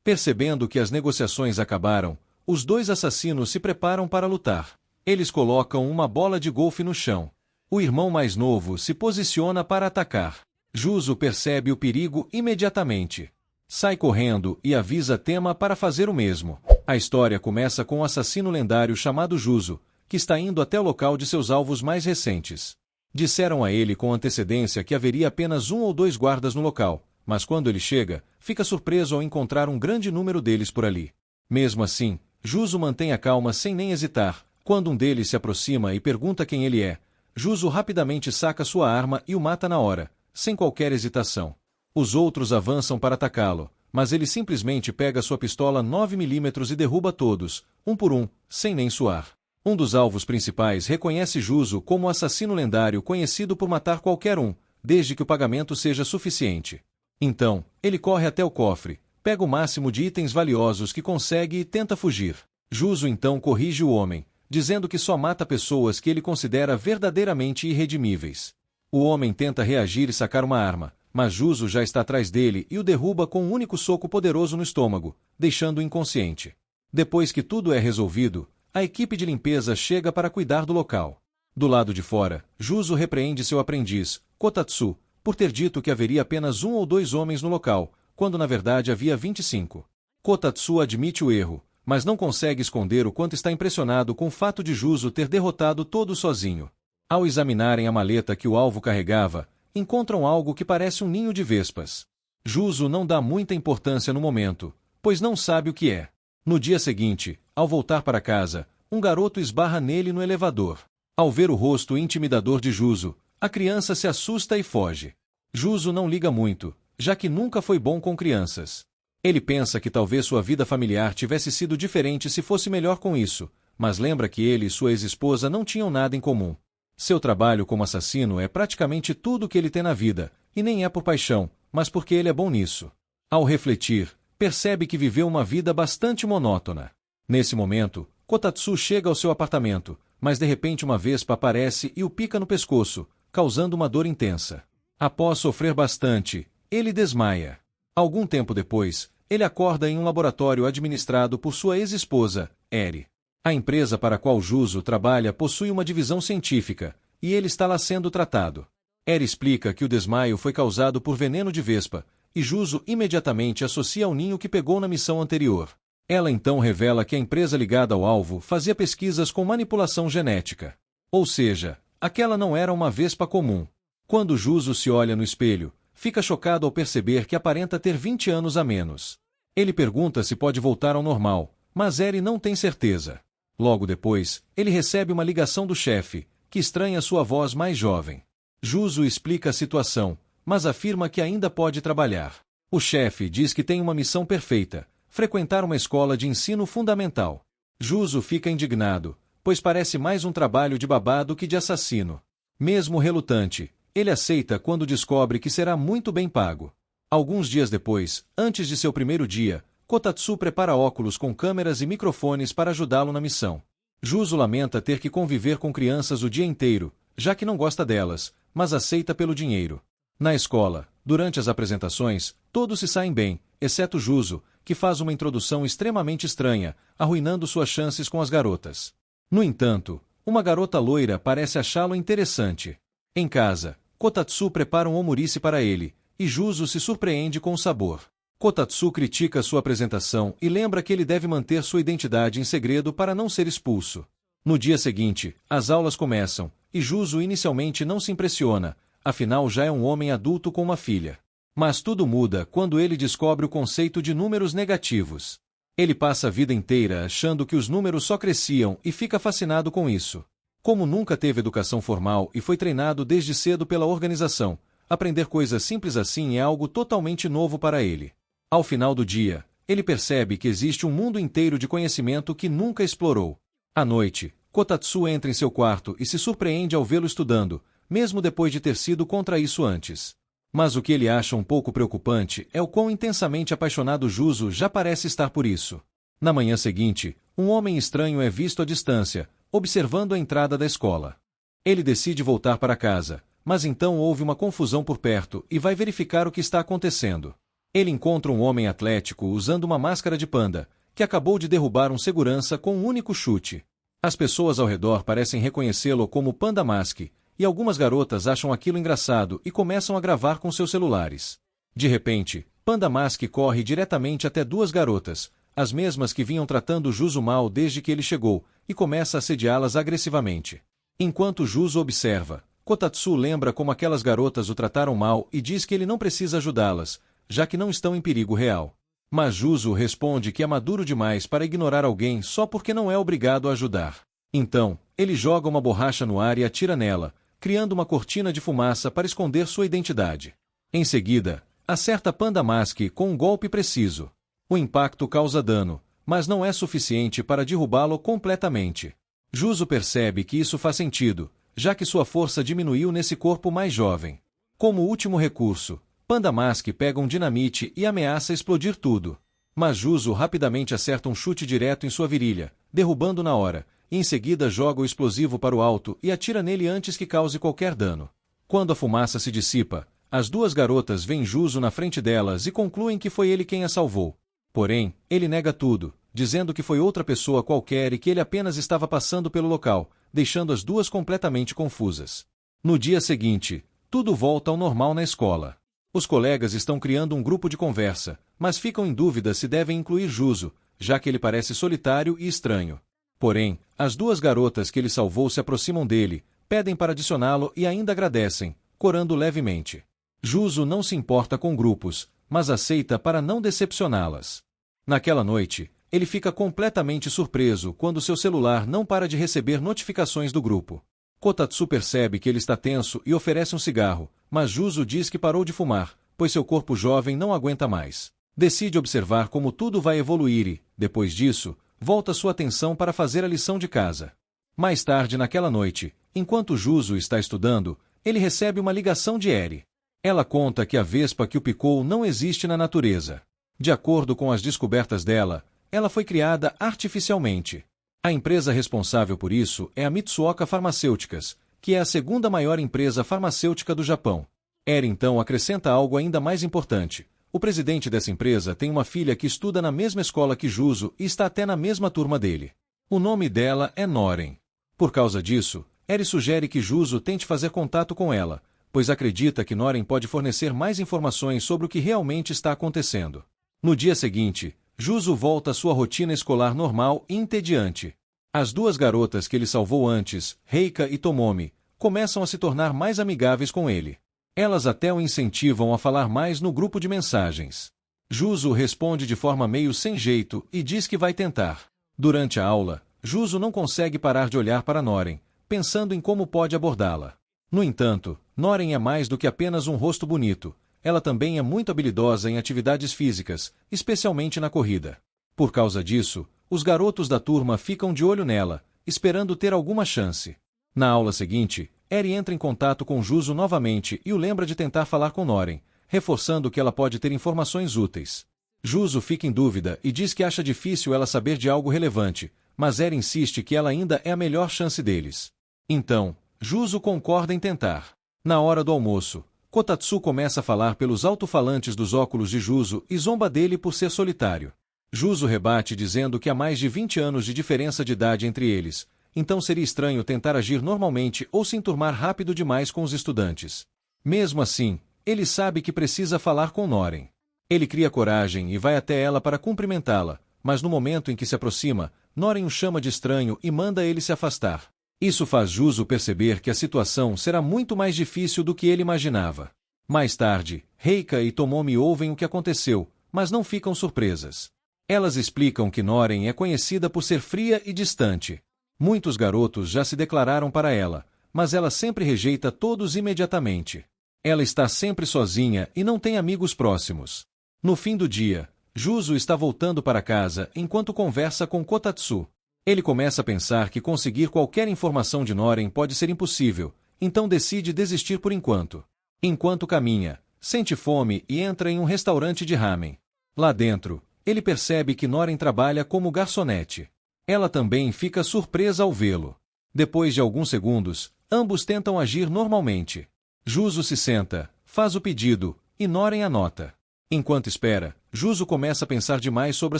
Percebendo que as negociações acabaram, os dois assassinos se preparam para lutar. Eles colocam uma bola de golfe no chão. O irmão mais novo se posiciona para atacar. Juzo percebe o perigo imediatamente. Sai correndo e avisa Tema para fazer o mesmo. A história começa com um assassino lendário chamado Juzo, que está indo até o local de seus alvos mais recentes. Disseram a ele com antecedência que haveria apenas 1 ou 2 guardas no local, mas quando ele chega, fica surpreso ao encontrar um grande número deles por ali. Mesmo assim, Juzo mantém a calma sem nem hesitar. Quando um deles se aproxima e pergunta quem ele é, Juzo rapidamente saca sua arma e o mata na hora, sem qualquer hesitação. Os outros avançam para atacá-lo, mas ele simplesmente pega sua pistola 9mm e derruba todos, um por um, sem nem suar. Um dos alvos principais reconhece Juzo como o assassino lendário conhecido por matar qualquer um, desde que o pagamento seja suficiente. Então, ele corre até o cofre, pega o máximo de itens valiosos que consegue e tenta fugir. Juzo então corrige o homem, dizendo que só mata pessoas que ele considera verdadeiramente irredimíveis. O homem tenta reagir e sacar uma arma, mas Juzo já está atrás dele e o derruba com um único soco poderoso no estômago, deixando-o inconsciente. Depois que tudo é resolvido, a equipe de limpeza chega para cuidar do local. Do lado de fora, Juzo repreende seu aprendiz, Kotatsu, por ter dito que haveria apenas 1 ou 2 homens no local, quando na verdade havia 25. Kotatsu admite o erro, mas não consegue esconder o quanto está impressionado com o fato de Juzo ter derrotado todos sozinho. Ao examinarem a maleta que o alvo carregava, encontram algo que parece um ninho de vespas. Juzo não dá muita importância no momento, pois não sabe o que é. No dia seguinte, ao voltar para casa, um garoto esbarra nele no elevador. Ao ver o rosto intimidador de Juzo, a criança se assusta e foge. Juzo não liga muito, já que nunca foi bom com crianças. Ele pensa que talvez sua vida familiar tivesse sido diferente se fosse melhor com isso, mas lembra que ele e sua ex-esposa não tinham nada em comum. Seu trabalho como assassino é praticamente tudo o que ele tem na vida, e nem é por paixão, mas porque ele é bom nisso. Ao refletir, percebe que viveu uma vida bastante monótona. Nesse momento, Kotatsu chega ao seu apartamento, mas de repente uma vespa aparece e o pica no pescoço, causando uma dor intensa. Após sofrer bastante, ele desmaia. Algum tempo depois, ele acorda em um laboratório administrado por sua ex-esposa, Eri. A empresa para a qual Juzo trabalha possui uma divisão científica, e ele está lá sendo tratado. Eri explica que o desmaio foi causado por veneno de vespa, e Juzo imediatamente associa ao ninho que pegou na missão anterior. Ela então revela que a empresa ligada ao alvo fazia pesquisas com manipulação genética. Ou seja, aquela não era uma vespa comum. Quando Juzo se olha no espelho, fica chocado ao perceber que aparenta ter 20 anos a menos. Ele pergunta se pode voltar ao normal, mas Eri não tem certeza. Logo depois, ele recebe uma ligação do chefe, que estranha sua voz mais jovem. Juzo explica a situação, mas afirma que ainda pode trabalhar. O chefe diz que tem uma missão perfeita: frequentar uma escola de ensino fundamental. Juzo fica indignado, pois parece mais um trabalho de babá do que de assassino. Mesmo relutante, ele aceita quando descobre que será muito bem pago. Alguns dias depois, antes de seu primeiro dia, Kotatsu prepara óculos com câmeras e microfones para ajudá-lo na missão. Juzo lamenta ter que conviver com crianças o dia inteiro, já que não gosta delas, mas aceita pelo dinheiro. Na escola, durante as apresentações, todos se saem bem, exceto Juzo, que faz uma introdução extremamente estranha, arruinando suas chances com as garotas. No entanto, uma garota loira parece achá-lo interessante. Em casa, Kotatsu prepara um omurice para ele, e Juzo se surpreende com o sabor. Kotatsu critica sua apresentação e lembra que ele deve manter sua identidade em segredo para não ser expulso. No dia seguinte, as aulas começam, e Juzo inicialmente não se impressiona, afinal já é um homem adulto com uma filha. Mas tudo muda quando ele descobre o conceito de números negativos. Ele passa a vida inteira achando que os números só cresciam e fica fascinado com isso. Como nunca teve educação formal e foi treinado desde cedo pela organização, aprender coisas simples assim é algo totalmente novo para ele. Ao final do dia, ele percebe que existe um mundo inteiro de conhecimento que nunca explorou. À noite, Kotatsu entra em seu quarto e se surpreende ao vê-lo estudando, mesmo depois de ter sido contra isso antes. Mas o que ele acha um pouco preocupante é o quão intensamente apaixonado Juzo já parece estar por isso. Na manhã seguinte, um homem estranho é visto à distância, observando a entrada da escola. Ele decide voltar para casa, mas então houve uma confusão por perto e vai verificar o que está acontecendo. Ele encontra um homem atlético usando uma máscara de panda, que acabou de derrubar um segurança com um único chute. As pessoas ao redor parecem reconhecê-lo como Panda Mask, e algumas garotas acham aquilo engraçado e começam a gravar com seus celulares. De repente, Panda Mask corre diretamente até duas garotas, as mesmas que vinham tratando Juzo mal desde que ele chegou, e começa a assediá-las agressivamente. Enquanto Juzo observa, Kotatsu lembra como aquelas garotas o trataram mal e diz que ele não precisa ajudá-las, já que não estão em perigo real. Mas Juzo responde que é maduro demais para ignorar alguém só porque não é obrigado a ajudar. Então, ele joga uma borracha no ar e atira nela, criando uma cortina de fumaça para esconder sua identidade. Em seguida, acerta Panda Mask com um golpe preciso. O impacto causa dano, mas não é suficiente para derrubá-lo completamente. Juzo percebe que isso faz sentido, já que sua força diminuiu nesse corpo mais jovem. Como último recurso, Panda Mask pega um dinamite e ameaça explodir tudo. Mas Juzo rapidamente acerta um chute direto em sua virilha, derrubando na hora, e em seguida joga o explosivo para o alto e atira nele antes que cause qualquer dano. Quando a fumaça se dissipa, as duas garotas veem Juzo na frente delas e concluem que foi ele quem a salvou. Porém, ele nega tudo, dizendo que foi outra pessoa qualquer e que ele apenas estava passando pelo local, deixando as duas completamente confusas. No dia seguinte, tudo volta ao normal na escola. Os colegas estão criando um grupo de conversa, mas ficam em dúvida se devem incluir Juzo, já que ele parece solitário e estranho. Porém, as duas garotas que ele salvou se aproximam dele, pedem para adicioná-lo e ainda agradecem, corando levemente. Juzo não se importa com grupos, mas aceita para não decepcioná-las. Naquela noite, ele fica completamente surpreso quando seu celular não para de receber notificações do grupo. Kotatsu percebe que ele está tenso e oferece um cigarro, mas Juzo diz que parou de fumar, pois seu corpo jovem não aguenta mais. Decide observar como tudo vai evoluir e, depois disso, volta sua atenção para fazer a lição de casa. Mais tarde naquela noite, enquanto Juzo está estudando, ele recebe uma ligação de Eri. Ela conta que a vespa que o picou não existe na natureza. De acordo com as descobertas dela, ela foi criada artificialmente. A empresa responsável por isso é a Mitsuoka Farmacêuticas, que é a segunda maior empresa farmacêutica do Japão. Eri então acrescenta algo ainda mais importante. O presidente dessa empresa tem uma filha que estuda na mesma escola que Juzo e está até na mesma turma dele. O nome dela é Noren. Por causa disso, Eri sugere que Juzo tente fazer contato com ela, pois acredita que Noren pode fornecer mais informações sobre o que realmente está acontecendo. No dia seguinte, Juzo volta à sua rotina escolar normal e entediante. As duas garotas que ele salvou antes, Reika e Tomomi, começam a se tornar mais amigáveis com ele. Elas até o incentivam a falar mais no grupo de mensagens. Juzo responde de forma meio sem jeito e diz que vai tentar. Durante a aula, Juzo não consegue parar de olhar para Noren, pensando em como pode abordá-la. No entanto, Noren é mais do que apenas um rosto bonito. Ela também é muito habilidosa em atividades físicas, especialmente na corrida. Por causa disso, os garotos da turma ficam de olho nela, esperando ter alguma chance. Na aula seguinte, Eri entra em contato com Juzo novamente e o lembra de tentar falar com Noren, reforçando que ela pode ter informações úteis. Juzo fica em dúvida e diz que acha difícil ela saber de algo relevante, mas Eri insiste que ela ainda é a melhor chance deles. Então, Juzo concorda em tentar. Na hora do almoço, Kotatsu começa a falar pelos alto-falantes dos óculos de Juzo e zomba dele por ser solitário. Juzo rebate dizendo que há mais de 20 anos de diferença de idade entre eles, então seria estranho tentar agir normalmente ou se enturmar rápido demais com os estudantes. Mesmo assim, ele sabe que precisa falar com Noren. Ele cria coragem e vai até ela para cumprimentá-la, mas no momento em que se aproxima, Noren o chama de estranho e manda ele se afastar. Isso faz Juzo perceber que a situação será muito mais difícil do que ele imaginava. Mais tarde, Reika e Tomomi ouvem o que aconteceu, mas não ficam surpresas. Elas explicam que Noren é conhecida por ser fria e distante. Muitos garotos já se declararam para ela, mas ela sempre rejeita todos imediatamente. Ela está sempre sozinha e não tem amigos próximos. No fim do dia, Juzo está voltando para casa enquanto conversa com Kotatsu. Ele começa a pensar que conseguir qualquer informação de Noren pode ser impossível, então decide desistir por enquanto. Enquanto caminha, sente fome e entra em um restaurante de ramen. Lá dentro, ele percebe que Noren trabalha como garçonete. Ela também fica surpresa ao vê-lo. Depois de alguns segundos, ambos tentam agir normalmente. Juzo se senta, faz o pedido, e Noren anota. Enquanto espera, Juzo começa a pensar demais sobre a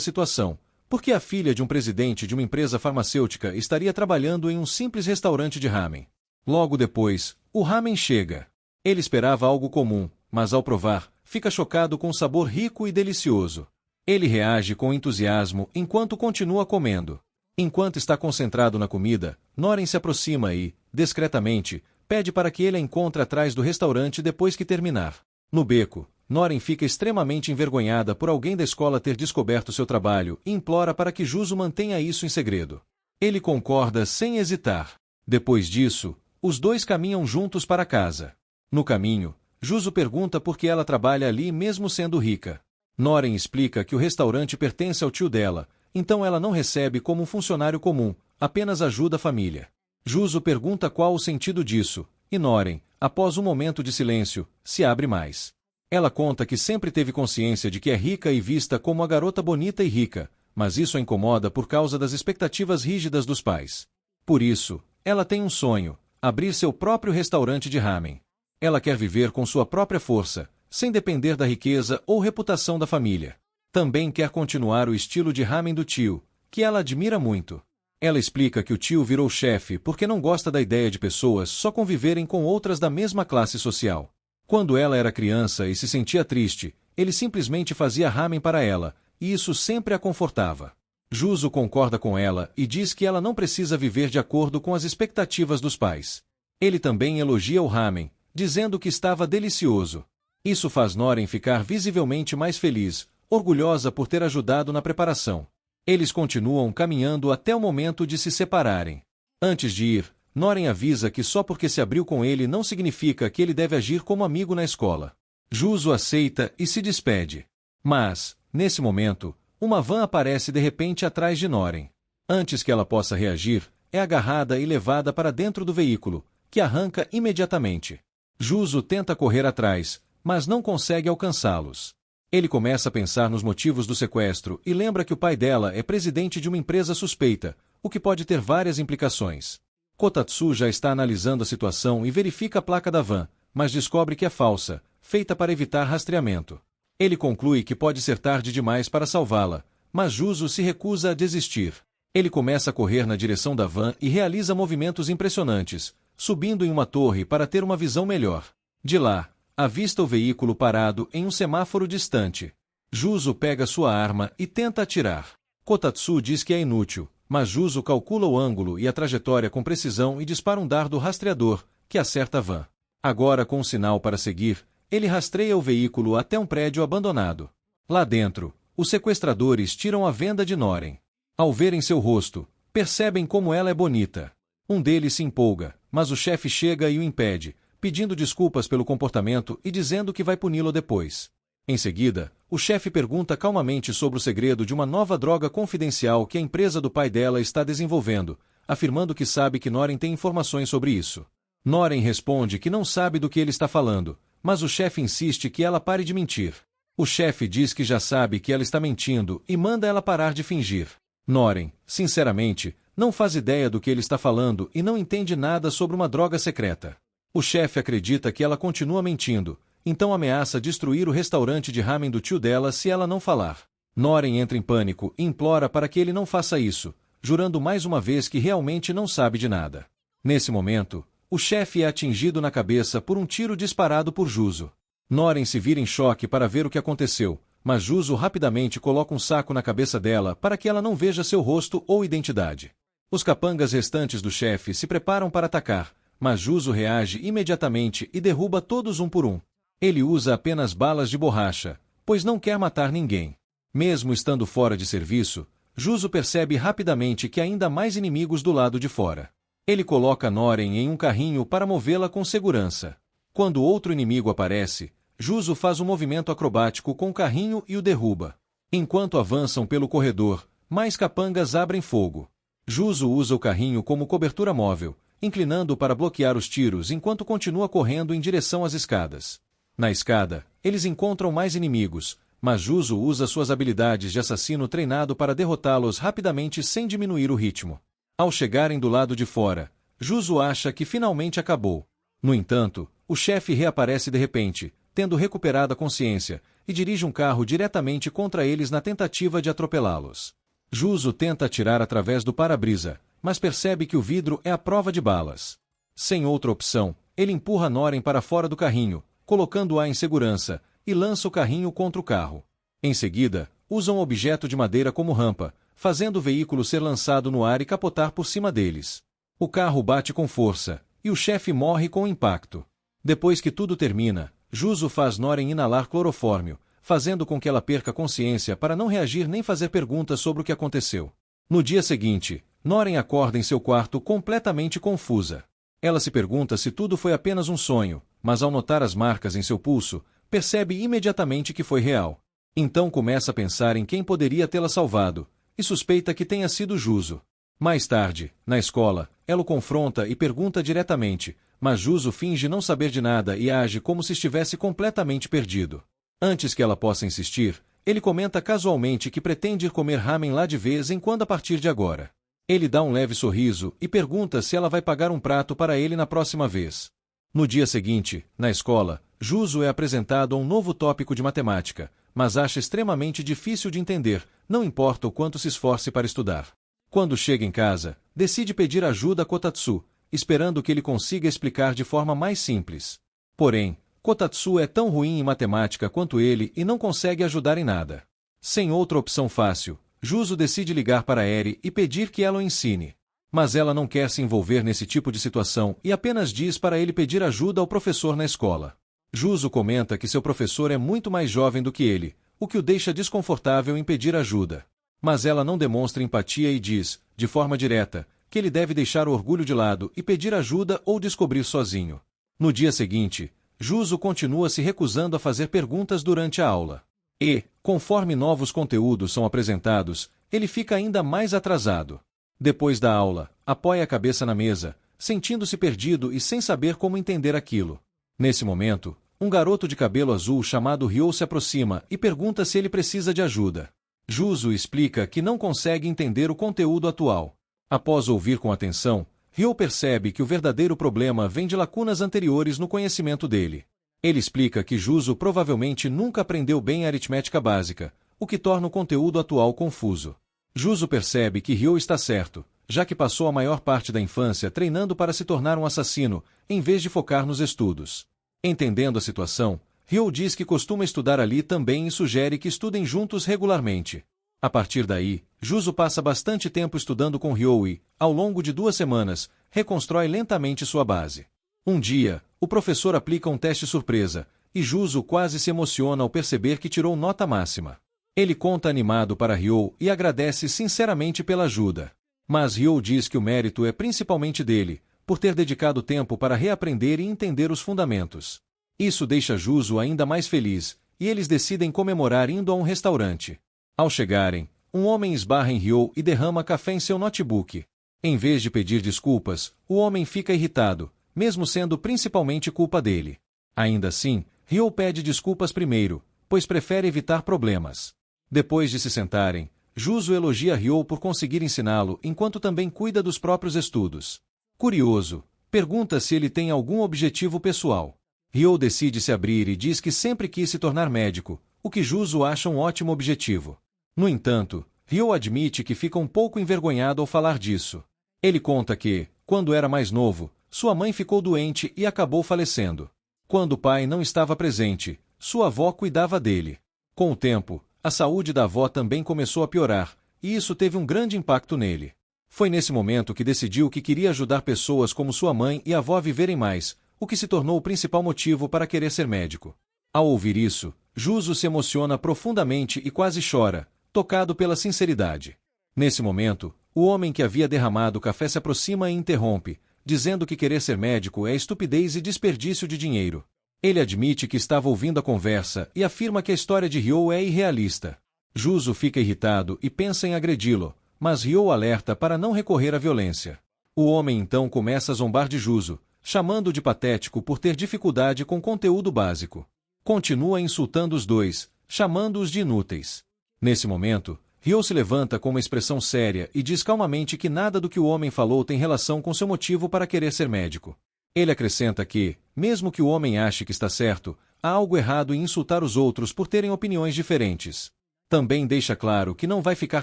situação. Por que a filha de um presidente de uma empresa farmacêutica estaria trabalhando em um simples restaurante de ramen? Logo depois, o ramen chega. Ele esperava algo comum, mas ao provar, fica chocado com o sabor rico e delicioso. Ele reage com entusiasmo enquanto continua comendo. Enquanto está concentrado na comida, Noren se aproxima e, discretamente, pede para que ele a encontre atrás do restaurante depois que terminar. No beco, Noren fica extremamente envergonhada por alguém da escola ter descoberto seu trabalho e implora para que Juzo mantenha isso em segredo. Ele concorda sem hesitar. Depois disso, os dois caminham juntos para casa. No caminho, Juzo pergunta por que ela trabalha ali mesmo sendo rica. Noren explica que o restaurante pertence ao tio dela, então ela não recebe como um funcionário comum, apenas ajuda a família. Juzo pergunta qual o sentido disso, e Noren, após um momento de silêncio, se abre mais. Ela conta que sempre teve consciência de que é rica e vista como a garota bonita e rica, mas isso a incomoda por causa das expectativas rígidas dos pais. Por isso, ela tem um sonho: abrir seu próprio restaurante de ramen. Ela quer viver com sua própria força, sem depender da riqueza ou reputação da família. Também quer continuar o estilo de ramen do tio, que ela admira muito. Ela explica que o tio virou chefe porque não gosta da ideia de pessoas só conviverem com outras da mesma classe social. Quando ela era criança e se sentia triste, ele simplesmente fazia ramen para ela, e isso sempre a confortava. Juzo concorda com ela e diz que ela não precisa viver de acordo com as expectativas dos pais. Ele também elogia o ramen, dizendo que estava delicioso. Isso faz Noren ficar visivelmente mais feliz, orgulhosa por ter ajudado na preparação. Eles continuam caminhando até o momento de se separarem. Antes de ir, Noren avisa que só porque se abriu com ele não significa que ele deve agir como amigo na escola. Juzo aceita e se despede. Mas, nesse momento, uma van aparece de repente atrás de Noren. Antes que ela possa reagir, é agarrada e levada para dentro do veículo, que arranca imediatamente. Juzo tenta correr atrás, mas não consegue alcançá-los. Ele começa a pensar nos motivos do sequestro e lembra que o pai dela é presidente de uma empresa suspeita, o que pode ter várias implicações. Kotatsu já está analisando a situação e verifica a placa da van, mas descobre que é falsa, feita para evitar rastreamento. Ele conclui que pode ser tarde demais para salvá-la, mas Juzo se recusa a desistir. Ele começa a correr na direção da van e realiza movimentos impressionantes, subindo em uma torre para ter uma visão melhor. De lá, avista o veículo parado em um semáforo distante. Juzo pega sua arma e tenta atirar. Kotatsu diz que é inútil, mas Juzo calcula o ângulo e a trajetória com precisão e dispara um dardo rastreador, que acerta a van. Agora, com um sinal para seguir, ele rastreia o veículo até um prédio abandonado. Lá dentro, os sequestradores tiram a venda de Noren. Ao verem seu rosto, percebem como ela é bonita. Um deles se empolga, mas o chefe chega e o impede, pedindo desculpas pelo comportamento e dizendo que vai puni-lo depois. Em seguida, o chefe pergunta calmamente sobre o segredo de uma nova droga confidencial que a empresa do pai dela está desenvolvendo, afirmando que sabe que Noren tem informações sobre isso. Noren responde que não sabe do que ele está falando, mas o chefe insiste que ela pare de mentir. O chefe diz que já sabe que ela está mentindo e manda ela parar de fingir. Noren, sinceramente, não faz ideia do que ele está falando e não entende nada sobre uma droga secreta. O chefe acredita que ela continua mentindo, então ameaça destruir o restaurante de ramen do tio dela se ela não falar. Noren entra em pânico e implora para que ele não faça isso, jurando mais uma vez que realmente não sabe de nada. Nesse momento, o chefe é atingido na cabeça por um tiro disparado por Juzo. Noren se vira em choque para ver o que aconteceu, mas Juzo rapidamente coloca um saco na cabeça dela para que ela não veja seu rosto ou identidade. Os capangas restantes do chefe se preparam para atacar, mas Juzo reage imediatamente e derruba todos um por um. Ele usa apenas balas de borracha, pois não quer matar ninguém. Mesmo estando fora de serviço, Juzo percebe rapidamente que há ainda mais inimigos do lado de fora. Ele coloca Noren em um carrinho para movê-la com segurança. Quando outro inimigo aparece, Juzo faz um movimento acrobático com o carrinho e o derruba. Enquanto avançam pelo corredor, mais capangas abrem fogo. Juzo usa o carrinho como cobertura móvel, inclinando para bloquear os tiros enquanto continua correndo em direção às escadas. Na escada, eles encontram mais inimigos, mas Juzo usa suas habilidades de assassino treinado para derrotá-los rapidamente sem diminuir o ritmo. Ao chegarem do lado de fora, Juzo acha que finalmente acabou. No entanto, o chefe reaparece de repente, tendo recuperado a consciência, e dirige um carro diretamente contra eles na tentativa de atropelá-los. Juzo tenta atirar através do para-brisa, mas percebe que o vidro é à prova de balas. Sem outra opção, ele empurra Noren para fora do carrinho, colocando-a em segurança, e lança o carrinho contra o carro. Em seguida, usa um objeto de madeira como rampa, fazendo o veículo ser lançado no ar e capotar por cima deles. O carro bate com força, e o chefe morre com o impacto. Depois que tudo termina, Juzo faz Noren inalar clorofórmio, fazendo com que ela perca consciência para não reagir nem fazer perguntas sobre o que aconteceu. No dia seguinte, Noren acorda em seu quarto completamente confusa. Ela se pergunta se tudo foi apenas um sonho, mas ao notar as marcas em seu pulso, percebe imediatamente que foi real. Então começa a pensar em quem poderia tê-la salvado, e suspeita que tenha sido Juzo. Mais tarde, na escola, ela o confronta e pergunta diretamente, mas Juzo finge não saber de nada e age como se estivesse completamente perdido. Antes que ela possa insistir, ele comenta casualmente que pretende ir comer ramen lá de vez em quando a partir de agora. Ele dá um leve sorriso e pergunta se ela vai pagar um prato para ele na próxima vez. No dia seguinte, na escola, Juzo é apresentado a um novo tópico de matemática, mas acha extremamente difícil de entender, não importa o quanto se esforce para estudar. Quando chega em casa, decide pedir ajuda a Kotatsu, esperando que ele consiga explicar de forma mais simples. Porém, Kotatsu é tão ruim em matemática quanto ele e não consegue ajudar em nada. Sem outra opção fácil, Juzo decide ligar para Eri e pedir que ela o ensine. Mas ela não quer se envolver nesse tipo de situação e apenas diz para ele pedir ajuda ao professor na escola. Juzo comenta que seu professor é muito mais jovem do que ele, o que o deixa desconfortável em pedir ajuda. Mas ela não demonstra empatia e diz, de forma direta, que ele deve deixar o orgulho de lado e pedir ajuda ou descobrir sozinho. No dia seguinte, Juzo continua se recusando a fazer perguntas durante a aula. E, conforme novos conteúdos são apresentados, ele fica ainda mais atrasado. Depois da aula, apoia a cabeça na mesa, sentindo-se perdido e sem saber como entender aquilo. Nesse momento, um garoto de cabelo azul chamado Ryo se aproxima e pergunta se ele precisa de ajuda. Juzo explica que não consegue entender o conteúdo atual. Após ouvir com atenção, Ryo percebe que o verdadeiro problema vem de lacunas anteriores no conhecimento dele. Ele explica que Juzo provavelmente nunca aprendeu bem a aritmética básica, o que torna o conteúdo atual confuso. Juzo percebe que Ryo está certo, já que passou a maior parte da infância treinando para se tornar um assassino, em vez de focar nos estudos. Entendendo a situação, Ryo diz que costuma estudar ali também e sugere que estudem juntos regularmente. A partir daí, Juzo passa bastante tempo estudando com Ryo e, ao longo de 2 semanas, reconstrói lentamente sua base. Um dia, o professor aplica um teste surpresa, e Juzo quase se emociona ao perceber que tirou nota máxima. Ele conta animado para Ryo e agradece sinceramente pela ajuda. Mas Ryo diz que o mérito é principalmente dele, por ter dedicado tempo para reaprender e entender os fundamentos. Isso deixa Juzo ainda mais feliz, e eles decidem comemorar indo a um restaurante. Ao chegarem, um homem esbarra em Ryo e derrama café em seu notebook. Em vez de pedir desculpas, o homem fica irritado, mesmo sendo principalmente culpa dele. Ainda assim, Ryo pede desculpas primeiro, pois prefere evitar problemas. Depois de se sentarem, Juzo elogia Ryo por conseguir ensiná-lo enquanto também cuida dos próprios estudos. Curioso, pergunta se ele tem algum objetivo pessoal. Ryo decide se abrir e diz que sempre quis se tornar médico, o que Juzo acha um ótimo objetivo. No entanto, Ryo admite que fica um pouco envergonhado ao falar disso. Ele conta que, quando era mais novo, sua mãe ficou doente e acabou falecendo. Quando o pai não estava presente, sua avó cuidava dele. Com o tempo, a saúde da avó também começou a piorar, e isso teve um grande impacto nele. Foi nesse momento que decidiu que queria ajudar pessoas como sua mãe e avó a viverem mais, o que se tornou o principal motivo para querer ser médico. Ao ouvir isso, Juzo se emociona profundamente e quase chora, tocado pela sinceridade. Nesse momento, o homem que havia derramado o café se aproxima e interrompe, dizendo que querer ser médico é estupidez e desperdício de dinheiro. Ele admite que estava ouvindo a conversa e afirma que a história de Ryo é irrealista. Juzo fica irritado e pensa em agredi-lo, mas Ryo alerta para não recorrer à violência. O homem então começa a zombar de Juzo, chamando-o de patético por ter dificuldade com conteúdo básico. Continua insultando os dois, chamando-os de inúteis. Nesse momento, Ryo se levanta com uma expressão séria e diz calmamente que nada do que o homem falou tem relação com seu motivo para querer ser médico. Ele acrescenta que, mesmo que o homem ache que está certo, há algo errado em insultar os outros por terem opiniões diferentes. Também deixa claro que não vai ficar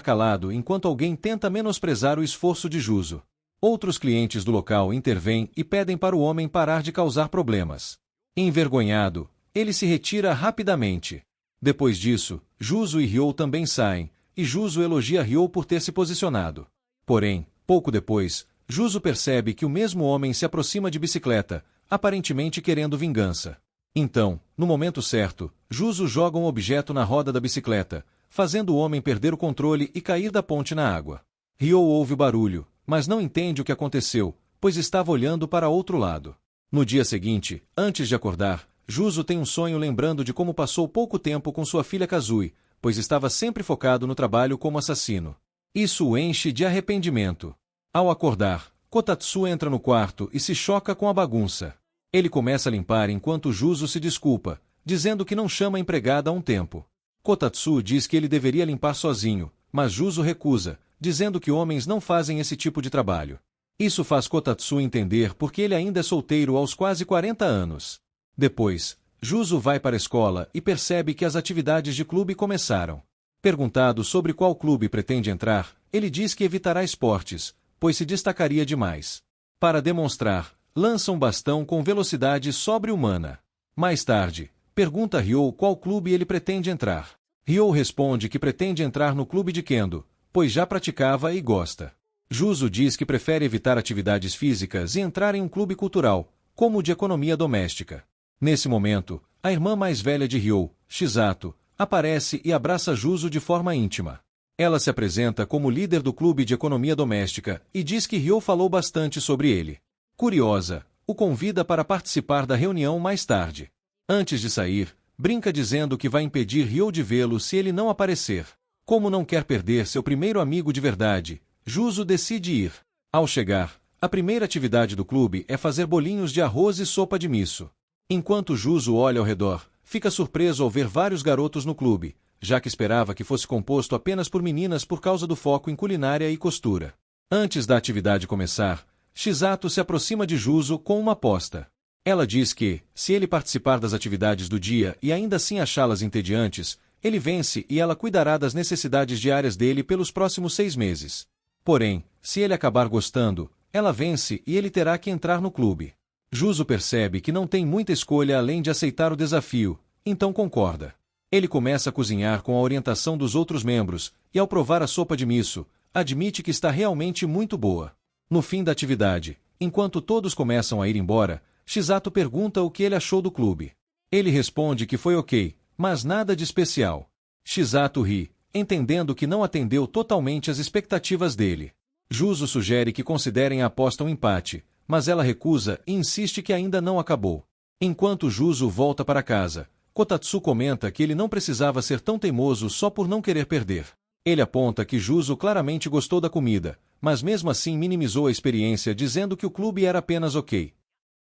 calado enquanto alguém tenta menosprezar o esforço de Juzo. Outros clientes do local intervêm e pedem para o homem parar de causar problemas. Envergonhado, ele se retira rapidamente. Depois disso, Juzo e Ryo também saem, e Juzo elogia Ryo por ter se posicionado. Porém, pouco depois, Juzo percebe que o mesmo homem se aproxima de bicicleta, aparentemente querendo vingança. Então, no momento certo, Juzo joga um objeto na roda da bicicleta, fazendo o homem perder o controle e cair da ponte na água. Ryo ouve o barulho, mas não entende o que aconteceu, pois estava olhando para outro lado. No dia seguinte, antes de acordar, Juzo tem um sonho lembrando de como passou pouco tempo com sua filha Kazui, pois estava sempre focado no trabalho como assassino. Isso o enche de arrependimento. Ao acordar, Kotatsu entra no quarto e se choca com a bagunça. Ele começa a limpar enquanto Juzo se desculpa, dizendo que não chama a empregada há um tempo. Kotatsu diz que ele deveria limpar sozinho, mas Juzo recusa, dizendo que homens não fazem esse tipo de trabalho. Isso faz Kotatsu entender porque ele ainda é solteiro aos quase 40 anos. Depois, Juzo vai para a escola e percebe que as atividades de clube começaram. Perguntado sobre qual clube pretende entrar, ele diz que evitará esportes, pois se destacaria demais. Para demonstrar, lança um bastão com velocidade sobre-humana. Mais tarde, pergunta a Ryo qual clube ele pretende entrar. Ryo responde que pretende entrar no clube de Kendo, pois já praticava e gosta. Juzo diz que prefere evitar atividades físicas e entrar em um clube cultural, como o de economia doméstica. Nesse momento, a irmã mais velha de Ryo, Shizato, aparece e abraça Juzo de forma íntima. Ela se apresenta como líder do clube de economia doméstica e diz que Ryo falou bastante sobre ele. Curiosa, o convida para participar da reunião mais tarde. Antes de sair, brinca dizendo que vai impedir Ryo de vê-lo se ele não aparecer. Como não quer perder seu primeiro amigo de verdade, Juzo decide ir. Ao chegar, a primeira atividade do clube é fazer bolinhos de arroz e sopa de miso. Enquanto Juzo olha ao redor, fica surpreso ao ver vários garotos no clube, já que esperava que fosse composto apenas por meninas por causa do foco em culinária e costura. Antes da atividade começar, Shizato se aproxima de Juzo com uma aposta. Ela diz que, se ele participar das atividades do dia e ainda assim achá-las entediantes, ele vence e ela cuidará das necessidades diárias dele pelos próximos 6 meses. Porém, se ele acabar gostando, ela vence e ele terá que entrar no clube. Juzo percebe que não tem muita escolha além de aceitar o desafio, então concorda. Ele começa a cozinhar com a orientação dos outros membros, e ao provar a sopa de miso, admite que está realmente muito boa. No fim da atividade, enquanto todos começam a ir embora, Shizato pergunta o que ele achou do clube. Ele responde que foi ok, mas nada de especial. Shizato ri, entendendo que não atendeu totalmente às expectativas dele. Juzo sugere que considerem a aposta um empate, mas ela recusa e insiste que ainda não acabou. Enquanto Juzo volta para casa, Kotatsu comenta que ele não precisava ser tão teimoso só por não querer perder. Ele aponta que Juzo claramente gostou da comida, mas mesmo assim minimizou a experiência dizendo que o clube era apenas ok.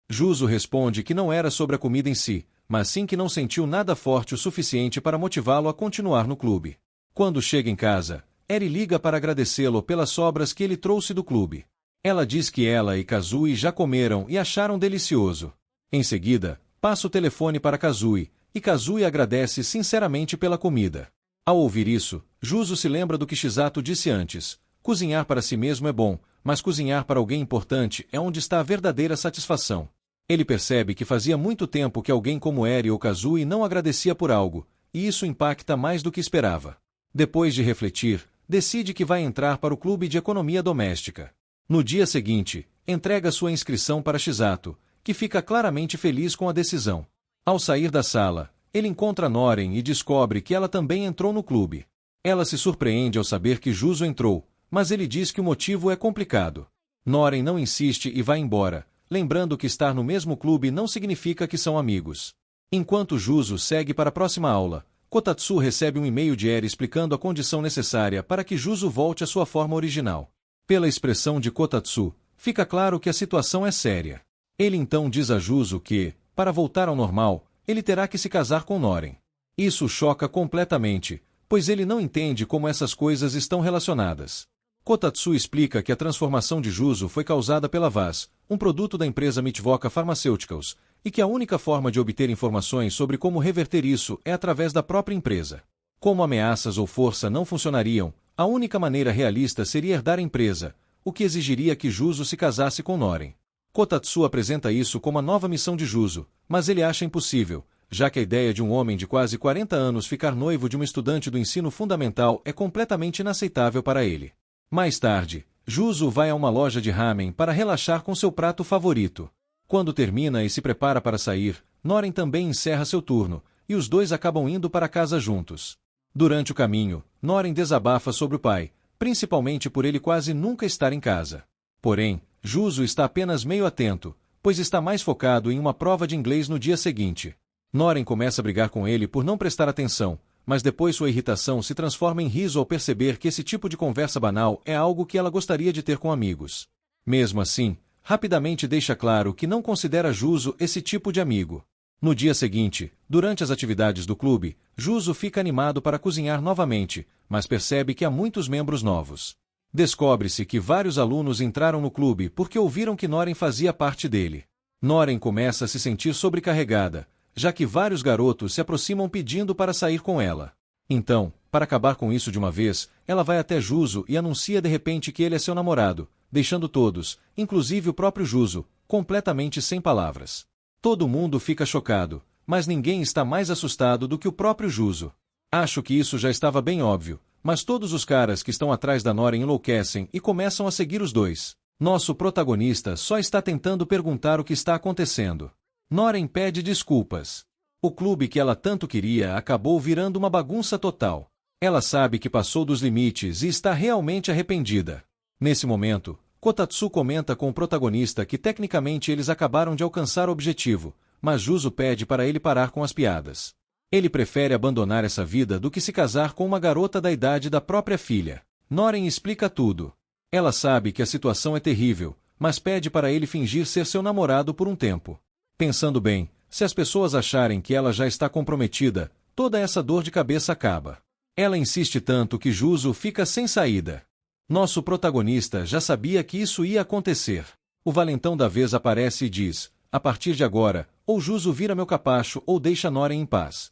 Juzo responde que não era sobre a comida em si, mas sim que não sentiu nada forte o suficiente para motivá-lo a continuar no clube. Quando chega em casa, Eri liga para agradecê-lo pelas sobras que ele trouxe do clube. Ela diz que ela e Kazui já comeram e acharam delicioso. Em seguida, passa o telefone para Kazui, e Kazui agradece sinceramente pela comida. Ao ouvir isso, Juzo se lembra do que Shizato disse antes: cozinhar para si mesmo é bom, mas cozinhar para alguém importante é onde está a verdadeira satisfação. Ele percebe que fazia muito tempo que alguém como Eri ou Kazui não agradecia por algo, e isso impacta mais do que esperava. Depois de refletir, decide que vai entrar para o clube de economia doméstica. No dia seguinte, entrega sua inscrição para Shizato, que fica claramente feliz com a decisão. Ao sair da sala, ele encontra Noren e descobre que ela também entrou no clube. Ela se surpreende ao saber que Juzo entrou, mas ele diz que o motivo é complicado. Noren não insiste e vai embora, lembrando que estar no mesmo clube não significa que são amigos. Enquanto Juzo segue para a próxima aula, Kotatsu recebe um e-mail de Eri explicando a condição necessária para que Juzo volte à sua forma original. Pela expressão de Kotatsu, fica claro que a situação é séria. Ele então diz a Juzo que, para voltar ao normal, ele terá que se casar com Noren. Isso o choca completamente, pois ele não entende como essas coisas estão relacionadas. Kotatsu explica que a transformação de Juzo foi causada pela Vaz, um produto da empresa Mitvoca Pharmaceuticals, e que a única forma de obter informações sobre como reverter isso é através da própria empresa. Como ameaças ou força não funcionariam, a única maneira realista seria herdar a empresa, o que exigiria que Juzo se casasse com Noren. Kotatsu apresenta isso como a nova missão de Juzo, mas ele acha impossível, já que a ideia de um homem de quase 40 anos ficar noivo de uma estudante do ensino fundamental é completamente inaceitável para ele. Mais tarde, Juzo vai a uma loja de ramen para relaxar com seu prato favorito. Quando termina e se prepara para sair, Noren também encerra seu turno, e os dois acabam indo para casa juntos. Durante o caminho, Noren desabafa sobre o pai, principalmente por ele quase nunca estar em casa. Porém, Juzo está apenas meio atento, pois está mais focado em uma prova de inglês no dia seguinte. Noren começa a brigar com ele por não prestar atenção, mas depois sua irritação se transforma em riso ao perceber que esse tipo de conversa banal é algo que ela gostaria de ter com amigos. Mesmo assim, rapidamente deixa claro que não considera Juzo esse tipo de amigo. No dia seguinte, durante as atividades do clube, Juzo fica animado para cozinhar novamente, mas percebe que há muitos membros novos. Descobre-se que vários alunos entraram no clube porque ouviram que Noren fazia parte dele. Noren começa a se sentir sobrecarregada, já que vários garotos se aproximam pedindo para sair com ela. Então, para acabar com isso de uma vez, ela vai até Juzo e anuncia de repente que ele é seu namorado, deixando todos, inclusive o próprio Juzo, completamente sem palavras. Todo mundo fica chocado, mas ninguém está mais assustado do que o próprio Juzo. Acho que isso já estava bem óbvio, mas todos os caras que estão atrás da Noren enlouquecem e começam a seguir os dois. Nosso protagonista só está tentando perguntar o que está acontecendo. Noren pede desculpas. O clube que ela tanto queria acabou virando uma bagunça total. Ela sabe que passou dos limites e está realmente arrependida. Nesse momento, Kotatsu comenta com o protagonista que tecnicamente eles acabaram de alcançar o objetivo, mas Juzo pede para ele parar com as piadas. Ele prefere abandonar essa vida do que se casar com uma garota da idade da própria filha. Noren explica tudo. Ela sabe que a situação é terrível, mas pede para ele fingir ser seu namorado por um tempo. Pensando bem, se as pessoas acharem que ela já está comprometida, toda essa dor de cabeça acaba. Ela insiste tanto que Juzo fica sem saída. Nosso protagonista já sabia que isso ia acontecer. O valentão da vez aparece e diz: a partir de agora, ou Juzo vira meu capacho ou deixa Noren em paz.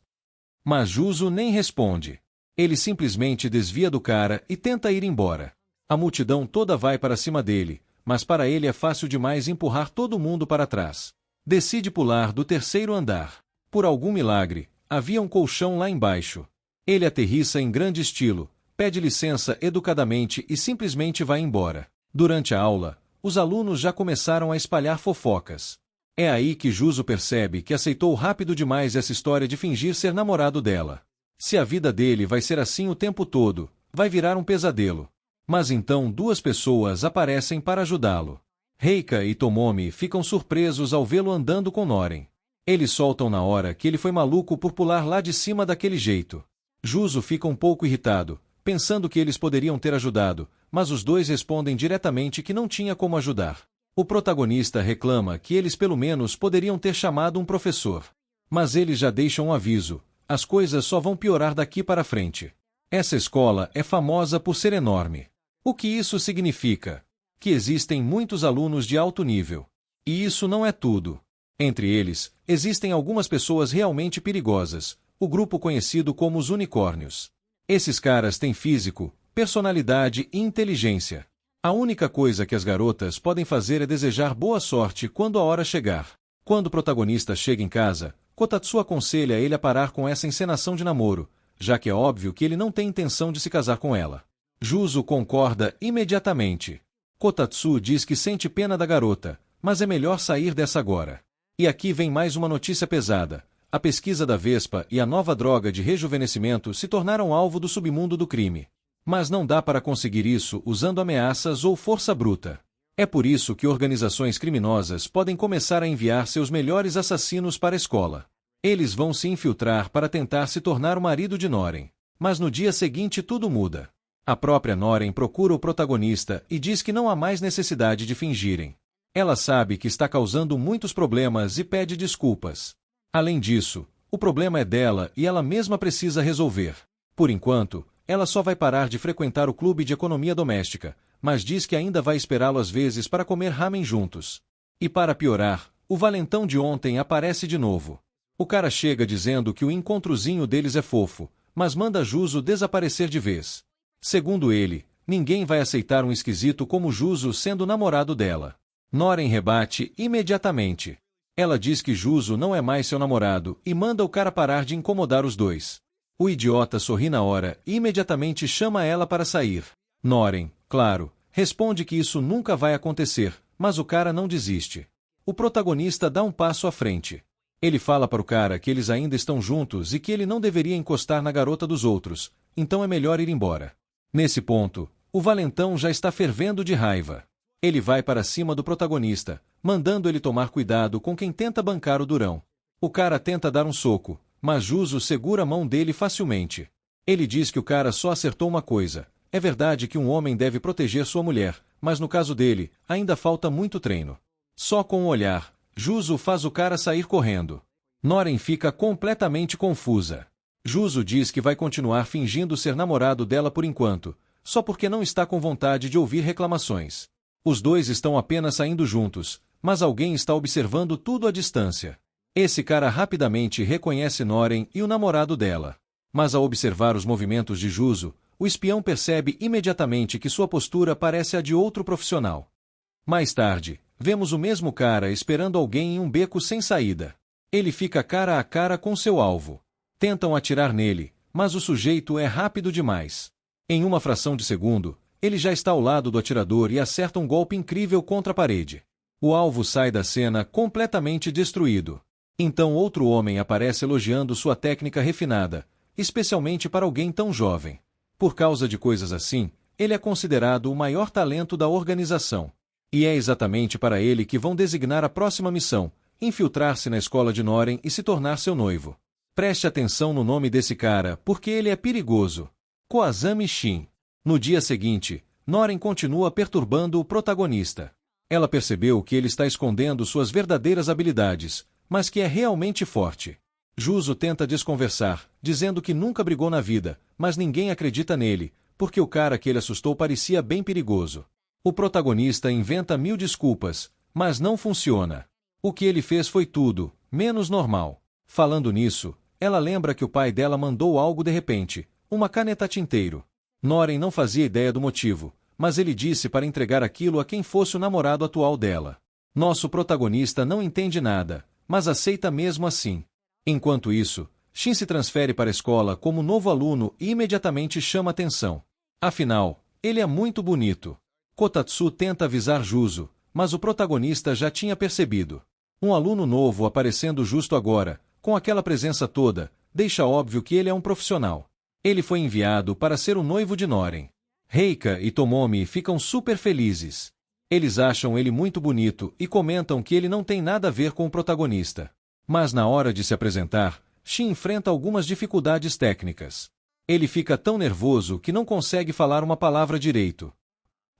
Mas Juzo nem responde. Ele simplesmente desvia do cara e tenta ir embora. A multidão toda vai para cima dele, mas para ele é fácil demais empurrar todo mundo para trás. Decide pular do terceiro andar. Por algum milagre, havia um colchão lá embaixo. Ele aterrissa em grande estilo, pede licença educadamente e simplesmente vai embora. Durante a aula, os alunos já começaram a espalhar fofocas. É aí que Juzo percebe que aceitou rápido demais essa história de fingir ser namorado dela. Se a vida dele vai ser assim o tempo todo, vai virar um pesadelo. Mas então duas pessoas aparecem para ajudá-lo. Reika e Tomomi ficam surpresos ao vê-lo andando com Noren. Eles soltam na hora que ele foi maluco por pular lá de cima daquele jeito. Juzo fica um pouco irritado, pensando que eles poderiam ter ajudado, mas os dois respondem diretamente que não tinha como ajudar. O protagonista reclama que eles pelo menos poderiam ter chamado um professor. Mas eles já deixam um aviso: as coisas só vão piorar daqui para frente. Essa escola é famosa por ser enorme. O que isso significa? Que existem muitos alunos de alto nível. E isso não é tudo. Entre eles, existem algumas pessoas realmente perigosas, o grupo conhecido como os unicórnios. Esses caras têm físico, personalidade e inteligência. A única coisa que as garotas podem fazer é desejar boa sorte quando a hora chegar. Quando o protagonista chega em casa, Kotatsu aconselha ele a parar com essa encenação de namoro, já que é óbvio que ele não tem intenção de se casar com ela. Juzo concorda imediatamente. Kotatsu diz que sente pena da garota, mas é melhor sair dessa agora. E aqui vem mais uma notícia pesada. A pesquisa da Vespa e a nova droga de rejuvenescimento se tornaram alvo do submundo do crime. Mas não dá para conseguir isso usando ameaças ou força bruta. É por isso que organizações criminosas podem começar a enviar seus melhores assassinos para a escola. Eles vão se infiltrar para tentar se tornar o marido de Noren. Mas no dia seguinte tudo muda. A própria Noren procura o protagonista e diz que não há mais necessidade de fingirem. Ela sabe que está causando muitos problemas e pede desculpas. Além disso, o problema é dela e ela mesma precisa resolver. Por enquanto, ela só vai parar de frequentar o clube de economia doméstica, mas diz que ainda vai esperá-lo às vezes para comer ramen juntos. E para piorar, O valentão de ontem aparece de novo. O cara chega dizendo que o encontrozinho deles é fofo, mas manda Juzo desaparecer de vez. Segundo ele, ninguém vai aceitar um esquisito como Juzo sendo namorado dela. Noren rebate imediatamente. Ela diz que Juzo não é mais seu namorado e manda o cara parar de incomodar os dois. O idiota sorri na hora e imediatamente chama ela para sair. Noren, claro, responde que isso nunca vai acontecer, mas o cara não desiste. O protagonista dá um passo à frente. Ele fala para o cara que eles ainda estão juntos e que ele não deveria encostar na garota dos outros, então é melhor ir embora. Nesse ponto, o valentão já está fervendo de raiva. Ele vai para cima do protagonista, mandando ele tomar cuidado com quem tenta bancar o durão. O cara tenta dar um soco, mas Juzo segura a mão dele facilmente. Ele diz que o cara só acertou uma coisa. É verdade que um homem deve proteger sua mulher, mas no caso dele, ainda falta muito treino. Só com um olhar, Juzo faz o cara sair correndo. Noren fica completamente confusa. Juzo diz que vai continuar fingindo ser namorado dela por enquanto, só porque não está com vontade de ouvir reclamações. Os dois estão apenas saindo juntos, mas alguém está observando tudo à distância. Esse cara rapidamente reconhece Noren e o namorado dela. Mas ao observar os movimentos de Juzo, o espião percebe imediatamente que sua postura parece a de outro profissional. Mais tarde, vemos o mesmo cara esperando alguém em um beco sem saída. Ele fica cara a cara com seu alvo. Tentam atirar nele, mas o sujeito é rápido demais. Em uma fração de segundo, ele já está ao lado do atirador e acerta um golpe incrível contra a parede. O alvo sai da cena completamente destruído. Então outro homem aparece elogiando sua técnica refinada, especialmente para alguém tão jovem. Por causa de coisas assim, ele é considerado o maior talento da organização. E é exatamente para ele que vão designar a próxima missão, infiltrar-se na escola de Noren e se tornar seu noivo. Preste atenção no nome desse cara, porque ele é perigoso. Koazami Shin. No dia seguinte, Noren continua perturbando o protagonista. Ela percebeu que ele está escondendo suas verdadeiras habilidades, mas que é realmente forte. Juzo tenta desconversar, dizendo que nunca brigou na vida, mas ninguém acredita nele, porque o cara que ele assustou parecia bem perigoso. O protagonista inventa 1000 desculpas, mas não funciona. O que ele fez foi tudo, menos normal. Falando nisso, ela lembra que o pai dela mandou algo de repente, uma caneta tinteiro. Noren não fazia ideia do motivo, mas ele disse para entregar aquilo a quem fosse o namorado atual dela. Nosso protagonista não entende nada, mas aceita mesmo assim. Enquanto isso, Shin se transfere para a escola como novo aluno e imediatamente chama atenção. Afinal, ele é muito bonito. Kotatsu tenta avisar Juzo, mas o protagonista já tinha percebido. Um aluno novo aparecendo justo agora, com aquela presença toda, deixa óbvio que ele é um profissional. Ele foi enviado para ser o noivo de Noren. Reika e Tomomi ficam super felizes. Eles acham ele muito bonito e comentam que ele não tem nada a ver com o protagonista. Mas na hora de se apresentar, Shin enfrenta algumas dificuldades técnicas. Ele fica tão nervoso que não consegue falar uma palavra direito.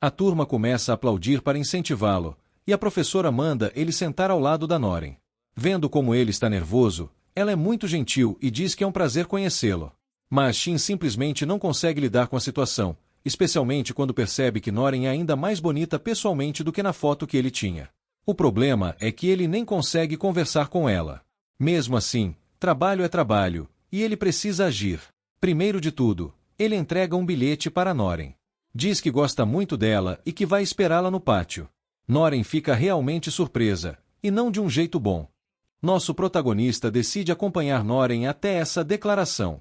A turma começa a aplaudir para incentivá-lo, e a professora manda ele sentar ao lado da Noren. Vendo como ele está nervoso, ela é muito gentil e diz que é um prazer conhecê-lo. Mas Shin simplesmente não consegue lidar com a situação, especialmente quando percebe que Noren é ainda mais bonita pessoalmente do que na foto que ele tinha. O problema é que ele nem consegue conversar com ela. Mesmo assim, trabalho é trabalho, e ele precisa agir. Primeiro de tudo, ele entrega um bilhete para Noren. Diz que gosta muito dela e que vai esperá-la no pátio. Noren fica realmente surpresa, e não de um jeito bom. Nosso protagonista decide acompanhar Noren até essa declaração.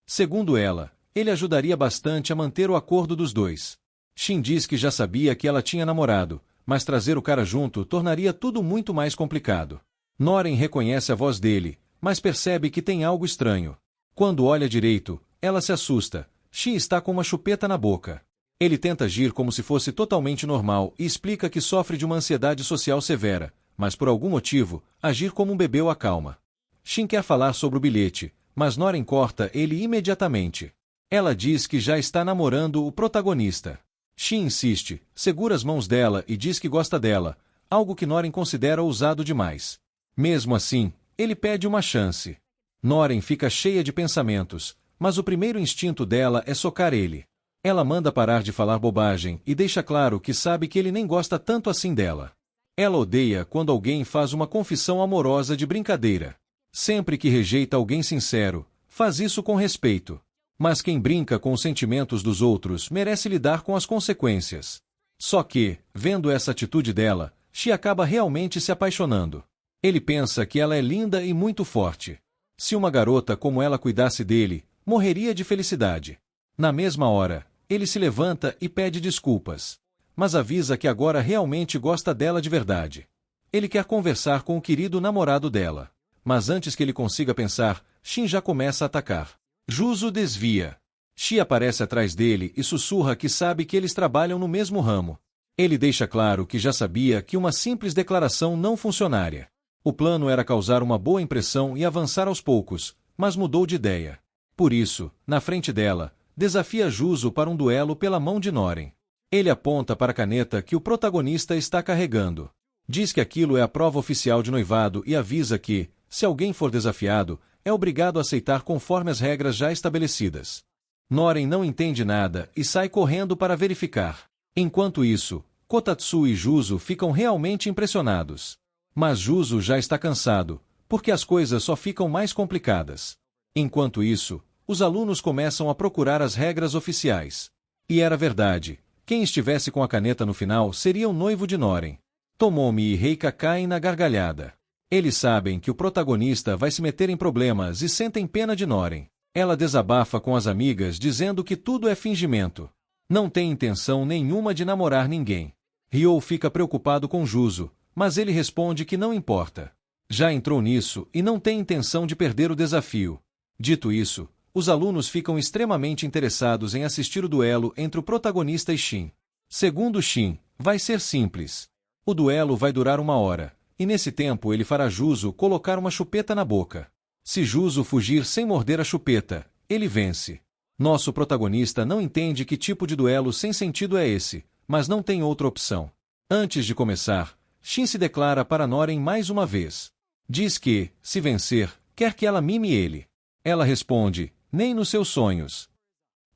Segundo ela, ele ajudaria bastante a manter o acordo dos dois. Shin diz que já sabia que ela tinha namorado, mas trazer o cara junto tornaria tudo muito mais complicado. Noren reconhece a voz dele, mas percebe que tem algo estranho. Quando olha direito, ela se assusta. Shin está com uma chupeta na boca. Ele tenta agir como se fosse totalmente normal e explica que sofre de uma ansiedade social severa, mas por algum motivo, agir como um bebê o acalma. Shin quer falar sobre o bilhete, mas Noren corta ele imediatamente. Ela diz que já está namorando o protagonista. Shin insiste, segura as mãos dela e diz que gosta dela, algo que Noren considera ousado demais. Mesmo assim, ele pede uma chance. Noren fica cheia de pensamentos, mas o primeiro instinto dela é socar ele. Ela manda parar de falar bobagem e deixa claro que sabe que ele nem gosta tanto assim dela. Ela odeia quando alguém faz uma confissão amorosa de brincadeira. Sempre que rejeita alguém sincero, faz isso com respeito. Mas quem brinca com os sentimentos dos outros merece lidar com as consequências. Só que, vendo essa atitude dela, Shi acaba realmente se apaixonando. Ele pensa que ela é linda e muito forte. Se uma garota como ela cuidasse dele, morreria de felicidade. Na mesma hora, ele se levanta e pede desculpas. Mas avisa que agora realmente gosta dela de verdade. Ele quer conversar com o querido namorado dela. Mas antes que ele consiga pensar, Shin já começa a atacar. Juzo desvia. Shi aparece atrás dele e sussurra que sabe que eles trabalham no mesmo ramo. Ele deixa claro que já sabia que uma simples declaração não funcionaria. O plano era causar uma boa impressão e avançar aos poucos, mas mudou de ideia. Por isso, na frente dela, desafia Juzo para um duelo pela mão de Noren. Ele aponta para a caneta que o protagonista está carregando. Diz que aquilo é a prova oficial de noivado e avisa que, se alguém for desafiado, é obrigado a aceitar conforme as regras já estabelecidas. Noren não entende nada e sai correndo para verificar. Enquanto isso, Kotatsu e Juzo ficam realmente impressionados. Mas Juzo já está cansado, porque as coisas só ficam mais complicadas. Enquanto isso, os alunos começam a procurar as regras oficiais. E era verdade, quem estivesse com a caneta no final seria o noivo de Noren. Tomomi e Reika caem na gargalhada. Eles sabem que o protagonista vai se meter em problemas e sentem pena de Noren. Ela desabafa com as amigas dizendo que tudo é fingimento. Não tem intenção nenhuma de namorar ninguém. Ryo fica preocupado com Juzo, mas ele responde que não importa. Já entrou nisso e não tem intenção de perder o desafio. Dito isso, os alunos ficam extremamente interessados em assistir o duelo entre o protagonista e Shin. Segundo Shin, vai ser simples. O duelo vai durar 1 hora, e nesse tempo ele fará Juzo colocar uma chupeta na boca. Se Juzo fugir sem morder a chupeta, ele vence. Nosso protagonista não entende que tipo de duelo sem sentido é esse, mas não tem outra opção. Antes de começar, Shin se declara para Noren mais uma vez. Diz que, se vencer, quer que ela mime ele. Ela responde, nem nos seus sonhos.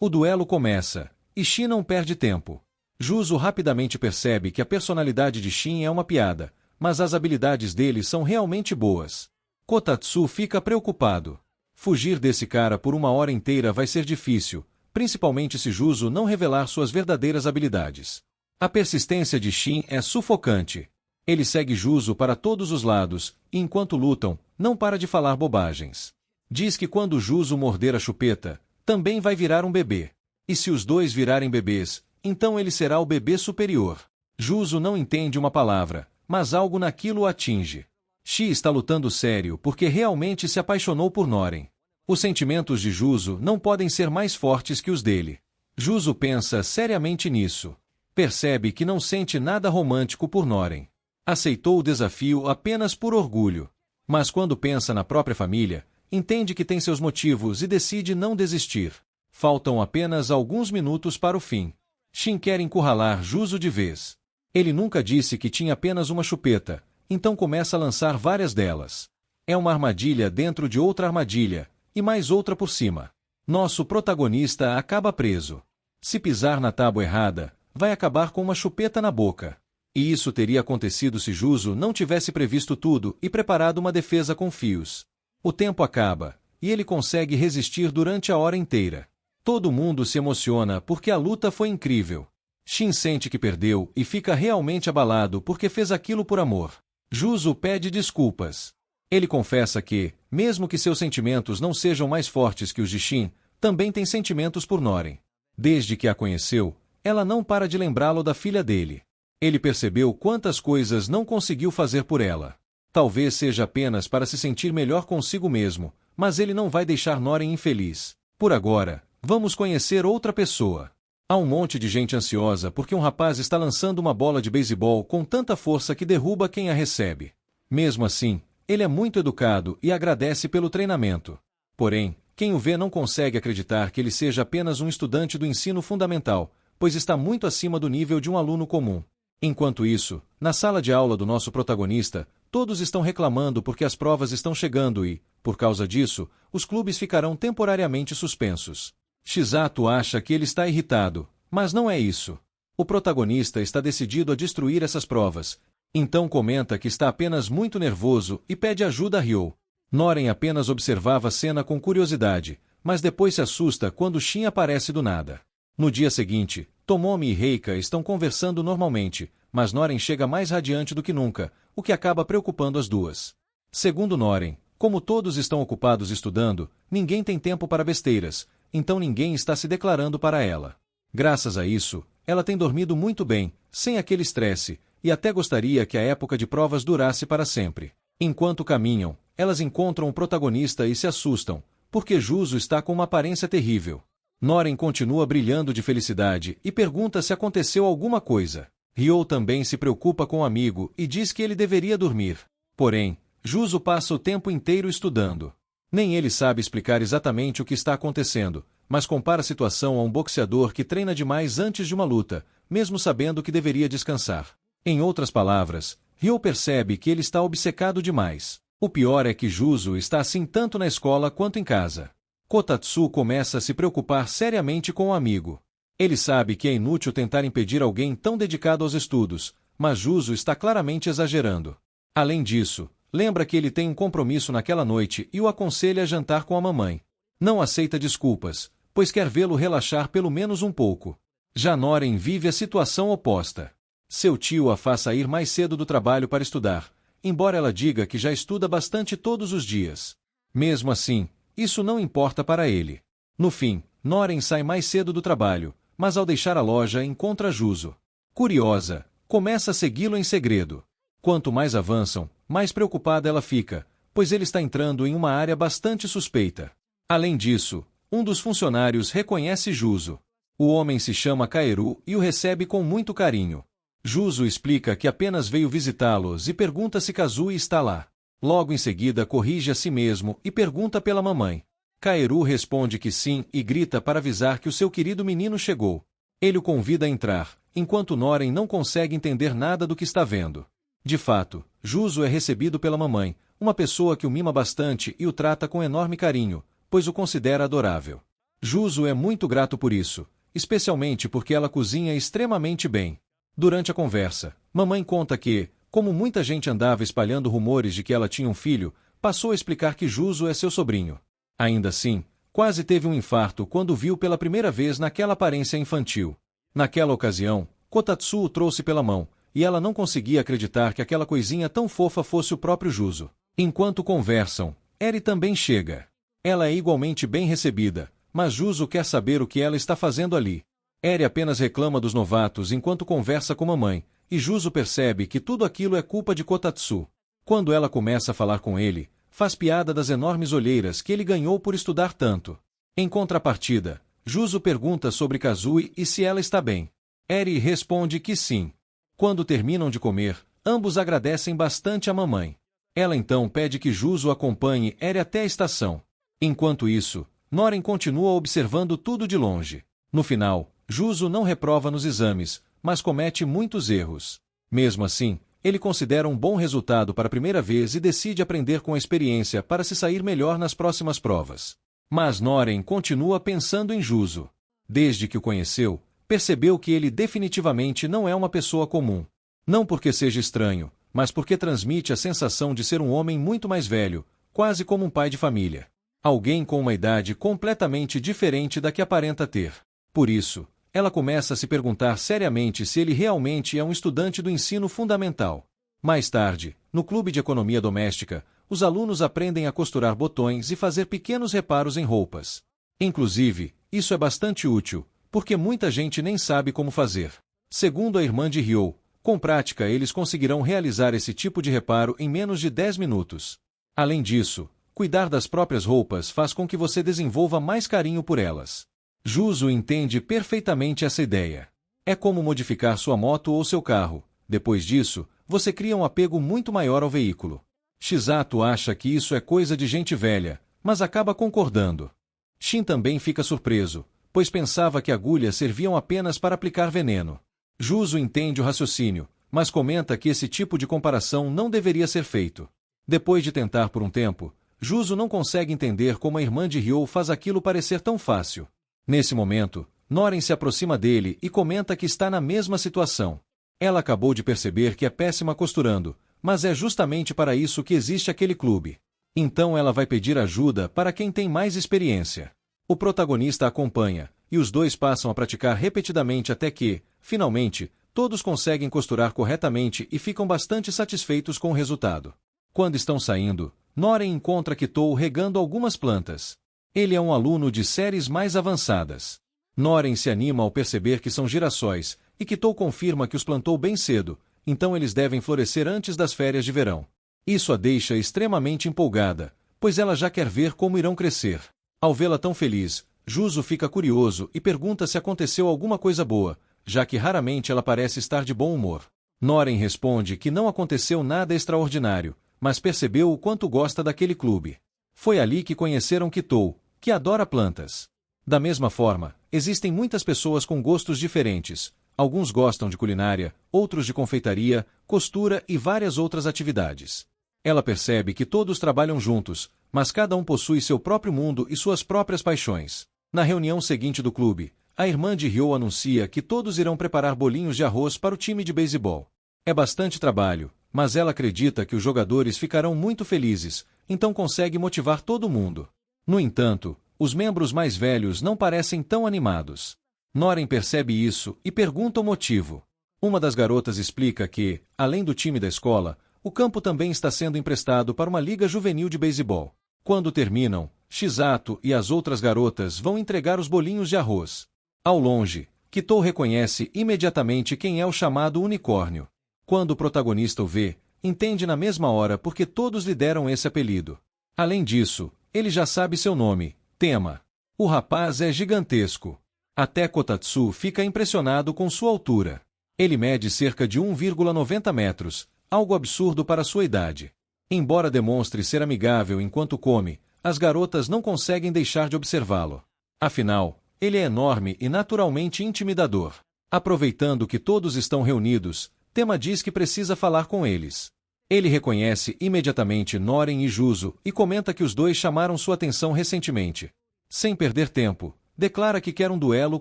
O duelo começa, e Shin não perde tempo. Juzo rapidamente percebe que a personalidade de Shin é uma piada, mas as habilidades dele são realmente boas. Kotatsu fica preocupado. Fugir desse cara por 1 hora inteira vai ser difícil, principalmente se Juzo não revelar suas verdadeiras habilidades. A persistência de Shin é sufocante. Ele segue Juzo para todos os lados, e enquanto lutam, não para de falar bobagens. Diz que quando Juzo morder a chupeta, também vai virar um bebê. E se os dois virarem bebês, então ele será o bebê superior. Juzo não entende uma palavra, mas algo naquilo o atinge. Shi está lutando sério porque realmente se apaixonou por Noren. Os sentimentos de Juzo não podem ser mais fortes que os dele. Juzo pensa seriamente nisso. Percebe que não sente nada romântico por Noren. Aceitou o desafio apenas por orgulho. Mas quando pensa na própria família, entende que tem seus motivos e decide não desistir. Faltam apenas alguns minutos para o fim. Shin quer encurralar Juzo de vez. Ele nunca disse que tinha apenas uma chupeta, então começa a lançar várias delas. É uma armadilha dentro de outra armadilha, e mais outra por cima. Nosso protagonista acaba preso. Se pisar na tábua errada, vai acabar com uma chupeta na boca. E isso teria acontecido se Juzo não tivesse previsto tudo e preparado uma defesa com fios. O tempo acaba, e ele consegue resistir durante a hora inteira. Todo mundo se emociona porque a luta foi incrível. Shin sente que perdeu e fica realmente abalado porque fez aquilo por amor. Juzo pede desculpas. Ele confessa que, mesmo que seus sentimentos não sejam mais fortes que os de Shin, também tem sentimentos por Noren. Desde que a conheceu, ela não para de lembrá-lo da filha dele. Ele percebeu quantas coisas não conseguiu fazer por ela. Talvez seja apenas para se sentir melhor consigo mesmo, mas ele não vai deixar Noren infeliz. Por agora, vamos conhecer outra pessoa. Há um monte de gente ansiosa porque um rapaz está lançando uma bola de beisebol com tanta força que derruba quem a recebe. Mesmo assim, ele é muito educado e agradece pelo treinamento. Porém, quem o vê não consegue acreditar que ele seja apenas um estudante do ensino fundamental, pois está muito acima do nível de um aluno comum. Enquanto isso, na sala de aula do nosso protagonista, todos estão reclamando porque as provas estão chegando e, por causa disso, os clubes ficarão temporariamente suspensos. Shizato acha que ele está irritado, mas não é isso. O protagonista está decidido a destruir essas provas, Então comenta que está apenas muito nervoso e pede ajuda a Ryo. Noren apenas observava a cena com curiosidade, mas depois se assusta quando Shin aparece do nada. No dia seguinte, Tomomi e Reika estão conversando normalmente, mas Noren chega mais radiante do que nunca, o que acaba preocupando as duas. Segundo Noren, como todos estão ocupados estudando, ninguém tem tempo para besteiras, então ninguém está se declarando para ela. Graças a isso, ela tem dormido muito bem, sem aquele estresse, e até gostaria que a época de provas durasse para sempre. Enquanto caminham, elas encontram o protagonista e se assustam, porque Juzo está com uma aparência terrível. Noren continua brilhando de felicidade e pergunta se aconteceu alguma coisa. Ryo também se preocupa com o amigo e diz que ele deveria dormir. Porém, Juzo passa o tempo inteiro estudando. Nem ele sabe explicar exatamente o que está acontecendo, mas compara a situação a um boxeador que treina demais antes de uma luta, mesmo sabendo que deveria descansar. Em outras palavras, Ryo percebe que ele está obcecado demais. O pior é que Juzo está assim tanto na escola quanto em casa. Kotatsu começa a se preocupar seriamente com o amigo. Ele sabe que é inútil tentar impedir alguém tão dedicado aos estudos, mas Juzo está claramente exagerando. Além disso, lembra que ele tem um compromisso naquela noite e o aconselha a jantar com a mamãe. Não aceita desculpas, pois quer vê-lo relaxar pelo menos um pouco. Já Noren vive a situação oposta. Seu tio a faz sair mais cedo do trabalho para estudar, embora ela diga que já estuda bastante todos os dias. Mesmo assim, isso não importa para ele. No fim, Noren sai mais cedo do trabalho, mas ao deixar a loja encontra Juzo. Curiosa, começa a segui-lo em segredo. Quanto mais avançam, mais preocupada ela fica, pois ele está entrando em uma área bastante suspeita. Além disso, um dos funcionários reconhece Juzo. O homem se chama Kaeru e o recebe com muito carinho. Juzo explica que apenas veio visitá-los e pergunta se Kazui está lá. Logo em seguida corrige a si mesmo e pergunta pela mamãe. Kaeru responde que sim e grita para avisar que o seu querido menino chegou. Ele o convida a entrar, enquanto Noren não consegue entender nada do que está vendo. De fato, Juzo é recebido pela mamãe, uma pessoa que o mima bastante e o trata com enorme carinho, pois o considera adorável. Juzo é muito grato por isso, especialmente porque ela cozinha extremamente bem. Durante a conversa, mamãe conta que, como muita gente andava espalhando rumores de que ela tinha um filho, passou a explicar que Juzo é seu sobrinho. Ainda assim, quase teve um infarto quando viu pela primeira vez naquela aparência infantil. Naquela ocasião, Kotatsu o trouxe pela mão, e ela não conseguia acreditar que aquela coisinha tão fofa fosse o próprio Juzo. Enquanto conversam, Eri também chega. Ela é igualmente bem recebida, mas Juzo quer saber o que ela está fazendo ali. Eri apenas reclama dos novatos enquanto conversa com mamãe, e Juzo percebe que tudo aquilo é culpa de Kotatsu. Quando ela começa a falar com ele, faz piada das enormes olheiras que ele ganhou por estudar tanto. Em contrapartida, Juzo pergunta sobre Kazui e se ela está bem. Eri responde que sim. Quando terminam de comer, ambos agradecem bastante à mamãe. Ela então pede que Juzo acompanhe Eri até a estação. Enquanto isso, Noren continua observando tudo de longe. No final, Juzo não reprova nos exames, mas comete muitos erros. Mesmo assim, ele considera um bom resultado para a primeira vez e decide aprender com a experiência para se sair melhor nas próximas provas. Mas Noren continua pensando em Juzo. Desde que o conheceu, percebeu que ele definitivamente não é uma pessoa comum. Não porque seja estranho, mas porque transmite a sensação de ser um homem muito mais velho, quase como um pai de família. Alguém com uma idade completamente diferente da que aparenta ter. Por isso, ela começa a se perguntar seriamente se ele realmente é um estudante do ensino fundamental. Mais tarde, no clube de economia doméstica, os alunos aprendem a costurar botões e fazer pequenos reparos em roupas. Inclusive, isso é bastante útil, porque muita gente nem sabe como fazer. Segundo a irmã de Ryo, com prática eles conseguirão realizar esse tipo de reparo em menos de 10 minutos. Além disso, cuidar das próprias roupas faz com que você desenvolva mais carinho por elas. Juzo entende perfeitamente essa ideia. É como modificar sua moto ou seu carro. Depois disso, você cria um apego muito maior ao veículo. Shizato acha que isso é coisa de gente velha, mas acaba concordando. Shin também fica surpreso, pois pensava que agulhas serviam apenas para aplicar veneno. Juzo entende o raciocínio, mas comenta que esse tipo de comparação não deveria ser feito. Depois de tentar por um tempo, Juzo não consegue entender como a irmã de Ryo faz aquilo parecer tão fácil. Nesse momento, Noren se aproxima dele e comenta que está na mesma situação. Ela acabou de perceber que é péssima costurando, mas é justamente para isso que existe aquele clube. Então ela vai pedir ajuda para quem tem mais experiência. O protagonista acompanha, e os dois passam a praticar repetidamente até que, finalmente, todos conseguem costurar corretamente e ficam bastante satisfeitos com o resultado. Quando estão saindo, Noren encontra Kitou regando algumas plantas. Ele é um aluno de séries mais avançadas. Noren se anima ao perceber que são girassóis, e Kitou confirma que os plantou bem cedo, então eles devem florescer antes das férias de verão. Isso a deixa extremamente empolgada, pois ela já quer ver como irão crescer. Ao vê-la tão feliz, Juzo fica curioso e pergunta se aconteceu alguma coisa boa, já que raramente ela parece estar de bom humor. Noren responde que não aconteceu nada extraordinário, mas percebeu o quanto gosta daquele clube. Foi ali que conheceram Kitou, que adora plantas. Da mesma forma, existem muitas pessoas com gostos diferentes. Alguns gostam de culinária, outros de confeitaria, costura e várias outras atividades. Ela percebe que todos trabalham juntos, mas cada um possui seu próprio mundo e suas próprias paixões. Na reunião seguinte do clube, a irmã de Ryo anuncia que todos irão preparar bolinhos de arroz para o time de beisebol. É bastante trabalho, mas ela acredita que os jogadores ficarão muito felizes, então consegue motivar todo mundo. No entanto, os membros mais velhos não parecem tão animados. Noren percebe isso e pergunta o motivo. Uma das garotas explica que, além do time da escola, o campo também está sendo emprestado para uma liga juvenil de beisebol. Quando terminam, Chisato e as outras garotas vão entregar os bolinhos de arroz. Ao longe, Kitou reconhece imediatamente quem é o chamado unicórnio. Quando o protagonista o vê, entende na mesma hora porque todos lhe deram esse apelido. Além disso, ele já sabe seu nome, Tema. O rapaz é gigantesco. Até Kotatsu fica impressionado com sua altura. Ele mede cerca de 1,90 metros, algo absurdo para sua idade. Embora demonstre ser amigável enquanto come, as garotas não conseguem deixar de observá-lo. Afinal, ele é enorme e naturalmente intimidador. Aproveitando que todos estão reunidos, Tema diz que precisa falar com eles. Ele reconhece imediatamente Noren e Juzo e comenta que os dois chamaram sua atenção recentemente. Sem perder tempo, declara que quer um duelo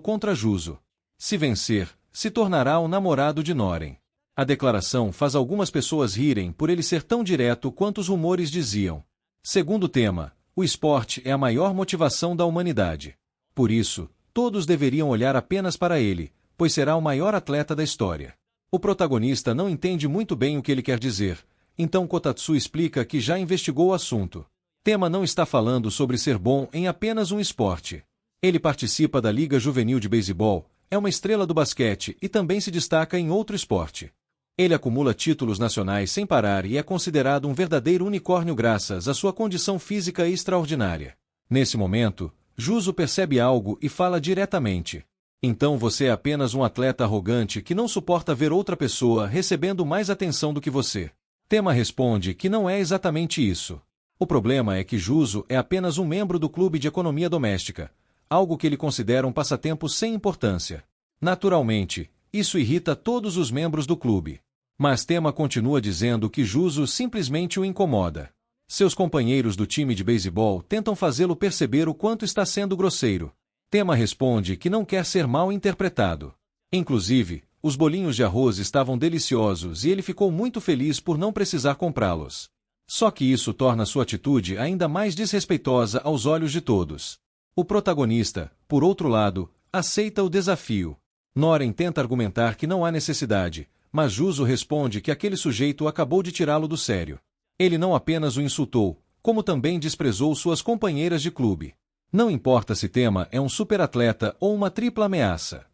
contra Juzo. Se vencer, se tornará o namorado de Noren. A declaração faz algumas pessoas rirem por ele ser tão direto quanto os rumores diziam. Segundo Tema, o esporte é a maior motivação da humanidade. Por isso, todos deveriam olhar apenas para ele, pois será o maior atleta da história. O protagonista não entende muito bem o que ele quer dizer, então Kotatsu explica que já investigou o assunto. Tema não está falando sobre ser bom em apenas um esporte. Ele participa da Liga Juvenil de Beisebol, é uma estrela do basquete e também se destaca em outro esporte. Ele acumula títulos nacionais sem parar e é considerado um verdadeiro unicórnio graças à sua condição física extraordinária. Nesse momento, Juzo percebe algo e fala diretamente. Então você é apenas um atleta arrogante que não suporta ver outra pessoa recebendo mais atenção do que você. Tema responde que não é exatamente isso. O problema é que Juzo é apenas um membro do clube de economia doméstica, algo que ele considera um passatempo sem importância. Naturalmente, isso irrita todos os membros do clube. Mas Tema continua dizendo que Juzo simplesmente o incomoda. Seus companheiros do time de beisebol tentam fazê-lo perceber o quanto está sendo grosseiro. Tema responde que não quer ser mal interpretado. Inclusive, os bolinhos de arroz estavam deliciosos e ele ficou muito feliz por não precisar comprá-los. Só que isso torna sua atitude ainda mais desrespeitosa aos olhos de todos. O protagonista, por outro lado, aceita o desafio. Noren tenta argumentar que não há necessidade, mas Juzo responde que aquele sujeito acabou de tirá-lo do sério. Ele não apenas o insultou, como também desprezou suas companheiras de clube. Não importa se Tema é um superatleta ou uma tripla ameaça.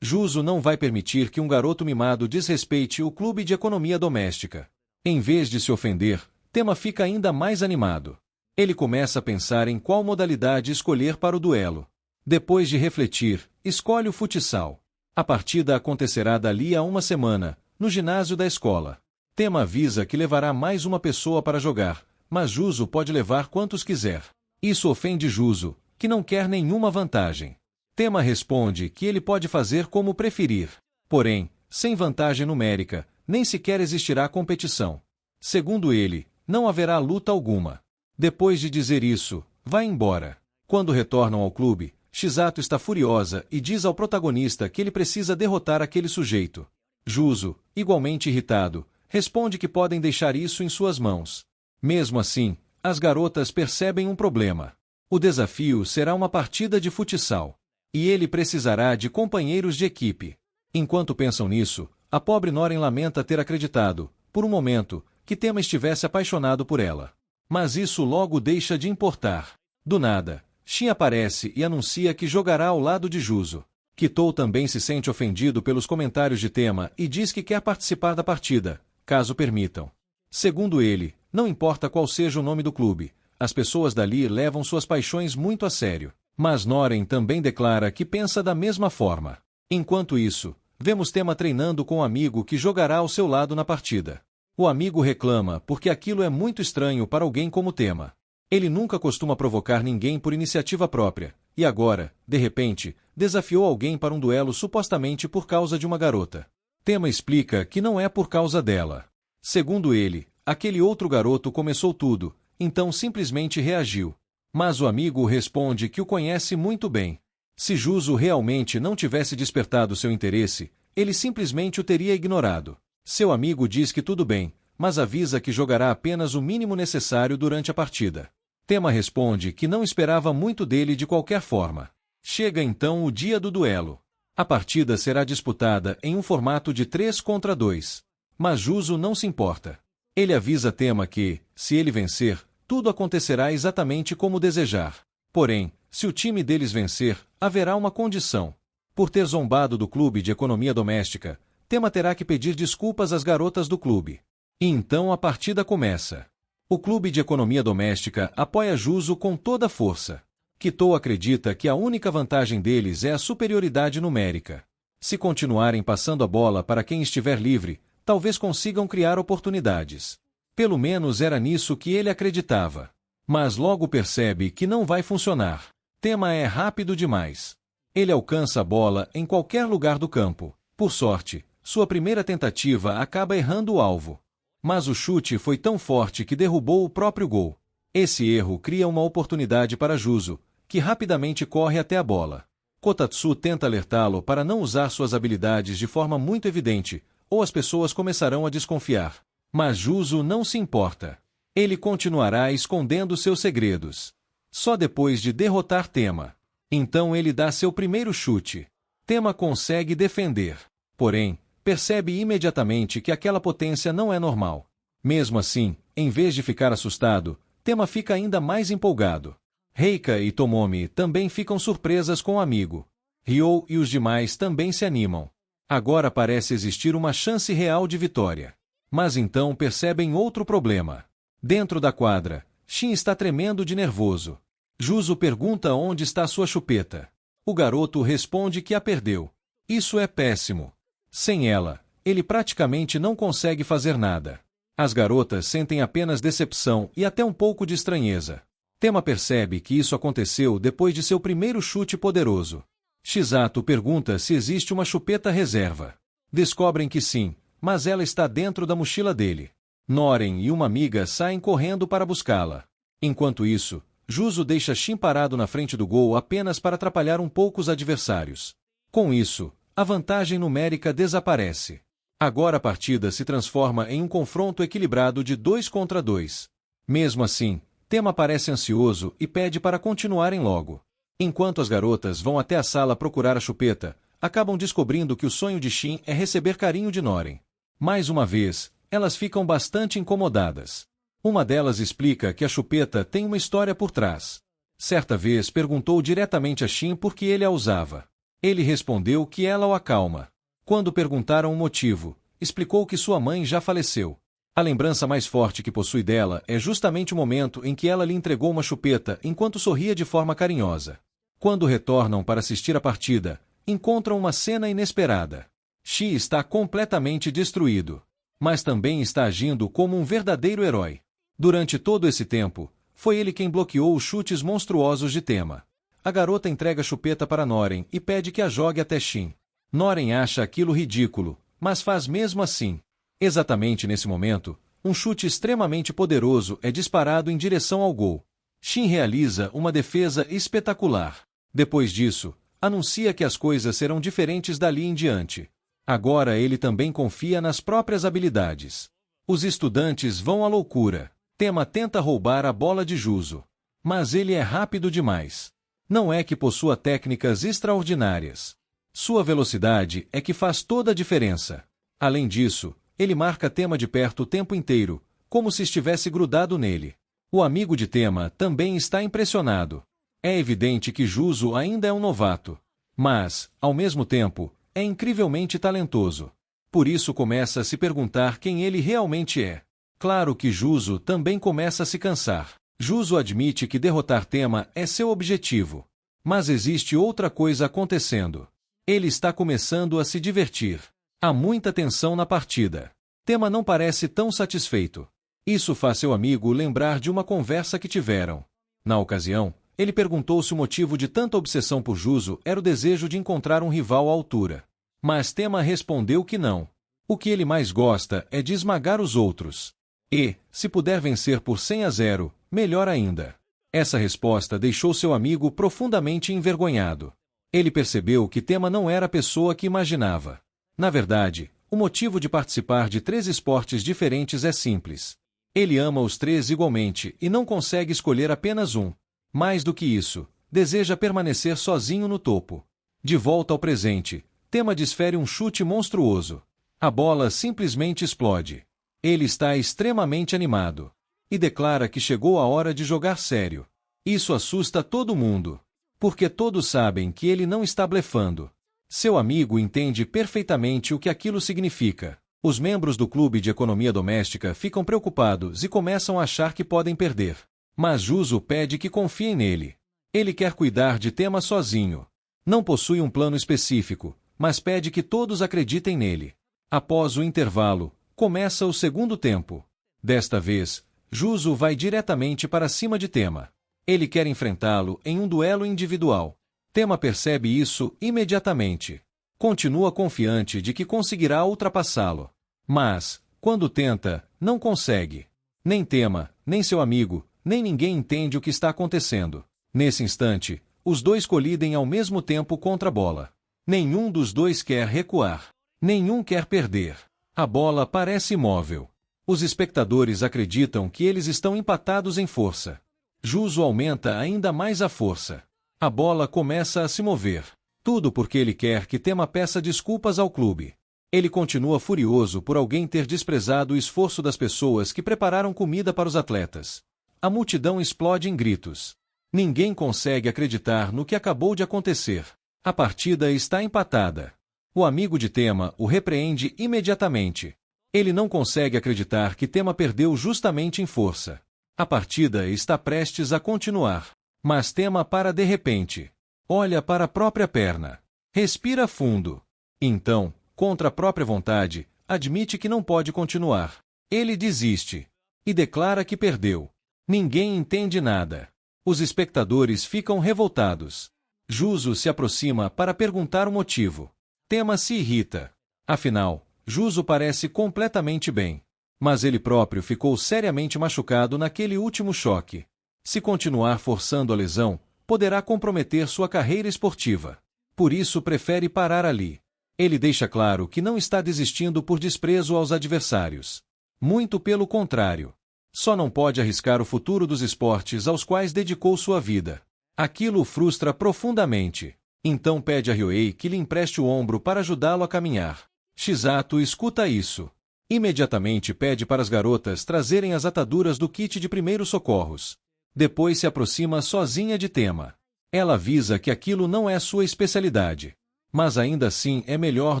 Juzo não vai permitir que um garoto mimado desrespeite o clube de economia doméstica. Em vez de se ofender, Tema fica ainda mais animado. Ele começa a pensar em qual modalidade escolher para o duelo. Depois de refletir, escolhe o futsal. A partida acontecerá dali a uma semana, no ginásio da escola. Tema avisa que levará mais uma pessoa para jogar, mas Juzo pode levar quantos quiser. Isso ofende Juzo, que não quer nenhuma vantagem. Tema responde que ele pode fazer como preferir. Porém, sem vantagem numérica, nem sequer existirá competição. Segundo ele, não haverá luta alguma. Depois de dizer isso, vai embora. Quando retornam ao clube, Chisato está furiosa e diz ao protagonista que ele precisa derrotar aquele sujeito. Juzo, igualmente irritado, responde que podem deixar isso em suas mãos. Mesmo assim, as garotas percebem um problema. O desafio será uma partida de futsal. E ele precisará de companheiros de equipe. Enquanto pensam nisso, a pobre Noren lamenta ter acreditado, por um momento, que Tema estivesse apaixonado por ela. Mas isso logo deixa de importar. Do nada, Shin aparece e anuncia que jogará ao lado de Juzo. Kitou também se sente ofendido pelos comentários de Tema e diz que quer participar da partida, caso permitam. Segundo ele, não importa qual seja o nome do clube, as pessoas dali levam suas paixões muito a sério. Mas Noren também declara que pensa da mesma forma. Enquanto isso, vemos Tema treinando com um amigo que jogará ao seu lado na partida. O amigo reclama porque aquilo é muito estranho para alguém como Tema. Ele nunca costuma provocar ninguém por iniciativa própria, e agora, de repente, desafiou alguém para um duelo supostamente por causa de uma garota. Tema explica que não é por causa dela. Segundo ele, aquele outro garoto começou tudo, então simplesmente reagiu. Mas o amigo responde que o conhece muito bem. Se Juzo realmente não tivesse despertado seu interesse, ele simplesmente o teria ignorado. Seu amigo diz que tudo bem, mas avisa que jogará apenas o mínimo necessário durante a partida. Tema responde que não esperava muito dele de qualquer forma. Chega então o dia do duelo. A partida será disputada em um formato de 3 contra 2. Mas Juzo não se importa. Ele avisa Tema que, se ele vencer, tudo acontecerá exatamente como desejar. Porém, se o time deles vencer, haverá uma condição. Por ter zombado do clube de economia doméstica, Tema terá que pedir desculpas às garotas do clube. E então a partida começa. O clube de economia doméstica apoia Juzo com toda a força. Kitou acredita que a única vantagem deles é a superioridade numérica. Se continuarem passando a bola para quem estiver livre, talvez consigam criar oportunidades. Pelo menos era nisso que ele acreditava. Mas logo percebe que não vai funcionar. Tema é rápido demais. Ele alcança a bola em qualquer lugar do campo. Por sorte, sua primeira tentativa acaba errando o alvo. Mas o chute foi tão forte que derrubou o próprio gol. Esse erro cria uma oportunidade para Juzo, que rapidamente corre até a bola. Kotatsu tenta alertá-lo para não usar suas habilidades de forma muito evidente, ou as pessoas começarão a desconfiar. Mas Juzo não se importa. Ele continuará escondendo seus segredos. Só depois de derrotar Tema. Então ele dá seu primeiro chute. Tema consegue defender. Porém, percebe imediatamente que aquela potência não é normal. Mesmo assim, em vez de ficar assustado, Tema fica ainda mais empolgado. Reika e Tomomi também ficam surpresas com o amigo. Ryo e os demais também se animam. Agora parece existir uma chance real de vitória. Mas então percebem outro problema. Dentro da quadra, Shin está tremendo de nervoso. Juzo pergunta onde está sua chupeta. O garoto responde que a perdeu. Isso é péssimo. Sem ela, ele praticamente não consegue fazer nada. As garotas sentem apenas decepção e até um pouco de estranheza. Tema percebe que isso aconteceu depois de seu primeiro chute poderoso. Shizato pergunta se existe uma chupeta reserva. Descobrem que sim, mas ela está dentro da mochila dele. Noren e uma amiga saem correndo para buscá-la. Enquanto isso, Juzo deixa Shin parado na frente do gol apenas para atrapalhar um pouco os adversários. Com isso, a vantagem numérica desaparece. Agora a partida se transforma em um confronto equilibrado de 2 contra 2. Mesmo assim, Tema parece ansioso e pede para continuarem logo. Enquanto as garotas vão até a sala procurar a chupeta, acabam descobrindo que o sonho de Shin é receber carinho de Noren. Mais uma vez, elas ficam bastante incomodadas. Uma delas explica que a chupeta tem uma história por trás. Certa vez perguntou diretamente a Shin por que ele a usava. Ele respondeu que ela o acalma. Quando perguntaram o motivo, explicou que sua mãe já faleceu. A lembrança mais forte que possui dela é justamente o momento em que ela lhe entregou uma chupeta enquanto sorria de forma carinhosa. Quando retornam para assistir a partida, encontram uma cena inesperada. Shi está completamente destruído, mas também está agindo como um verdadeiro herói. Durante todo esse tempo, foi ele quem bloqueou os chutes monstruosos de Tema. A garota entrega a chupeta para Noren e pede que a jogue até Shin. Noren acha aquilo ridículo, mas faz mesmo assim. Exatamente nesse momento, um chute extremamente poderoso é disparado em direção ao gol. Shin realiza uma defesa espetacular. Depois disso, anuncia que as coisas serão diferentes dali em diante. Agora ele também confia nas próprias habilidades. Os estudantes vão à loucura. Tema tenta roubar a bola de Juzo. Mas ele é rápido demais. Não é que possua técnicas extraordinárias. Sua velocidade é que faz toda a diferença. Além disso, ele marca Tema de perto o tempo inteiro, como se estivesse grudado nele. O amigo de Tema também está impressionado. É evidente que Juzo ainda é um novato. Mas, ao mesmo tempo, é incrivelmente talentoso. Por isso começa a se perguntar quem ele realmente é. Claro que Juzo também começa a se cansar. Juzo admite que derrotar Tema é seu objetivo. Mas existe outra coisa acontecendo. Ele está começando a se divertir. Há muita tensão na partida. Tema não parece tão satisfeito. Isso faz seu amigo lembrar de uma conversa que tiveram. Na ocasião, ele perguntou se o motivo de tanta obsessão por Juzo era o desejo de encontrar um rival à altura. Mas Tema respondeu que não. O que ele mais gosta é de esmagar os outros. E, se puder vencer por 100-0, melhor ainda. Essa resposta deixou seu amigo profundamente envergonhado. Ele percebeu que Tema não era a pessoa que imaginava. Na verdade, o motivo de participar de 3 esportes diferentes é simples. Ele ama os 3 igualmente e não consegue escolher apenas um. Mais do que isso, deseja permanecer sozinho no topo. De volta ao presente, Tema desfere um chute monstruoso. A bola simplesmente explode. Ele está extremamente animado. E declara que chegou a hora de jogar sério. Isso assusta todo mundo. Porque todos sabem que ele não está blefando. Seu amigo entende perfeitamente o que aquilo significa. Os membros do clube de economia doméstica ficam preocupados e começam a achar que podem perder. Mas Juzo pede que confiem nele. Ele quer cuidar de Tema sozinho. Não possui um plano específico, mas pede que todos acreditem nele. Após o intervalo, começa o segundo tempo. Desta vez, Juzo vai diretamente para cima de Tema. Ele quer enfrentá-lo em um duelo individual. Tema percebe isso imediatamente. Continua confiante de que conseguirá ultrapassá-lo. Mas, quando tenta, não consegue. Nem Tema, nem seu amigo, nem ninguém entende o que está acontecendo. Nesse instante, os dois colidem ao mesmo tempo contra a bola. Nenhum dos dois quer recuar. Nenhum quer perder. A bola parece imóvel. Os espectadores acreditam que eles estão empatados em força. Juzo aumenta ainda mais a força. A bola começa a se mover. Tudo porque ele quer que Tema peça desculpas ao clube. Ele continua furioso por alguém ter desprezado o esforço das pessoas que prepararam comida para os atletas. A multidão explode em gritos. Ninguém consegue acreditar no que acabou de acontecer. A partida está empatada. O amigo de Tema o repreende imediatamente. Ele não consegue acreditar que Tema perdeu justamente em força. A partida está prestes a continuar. Mas Tema para de repente. Olha para a própria perna. Respira fundo. Então, contra a própria vontade, admite que não pode continuar. Ele desiste. E declara que perdeu. Ninguém entende nada. Os espectadores ficam revoltados. Juzo se aproxima para perguntar o motivo. Tema se irrita. Afinal, Juzo parece completamente bem. Mas ele próprio ficou seriamente machucado naquele último choque. Se continuar forçando a lesão, poderá comprometer sua carreira esportiva. Por isso prefere parar ali. Ele deixa claro que não está desistindo por desprezo aos adversários. Muito pelo contrário. Só não pode arriscar o futuro dos esportes aos quais dedicou sua vida. Aquilo o frustra profundamente. Então pede a Ryohei que lhe empreste o ombro para ajudá-lo a caminhar. Shizato escuta isso. Imediatamente pede para as garotas trazerem as ataduras do kit de primeiros socorros. Depois se aproxima sozinha de Tema. Ela avisa que aquilo não é sua especialidade. Mas ainda assim é melhor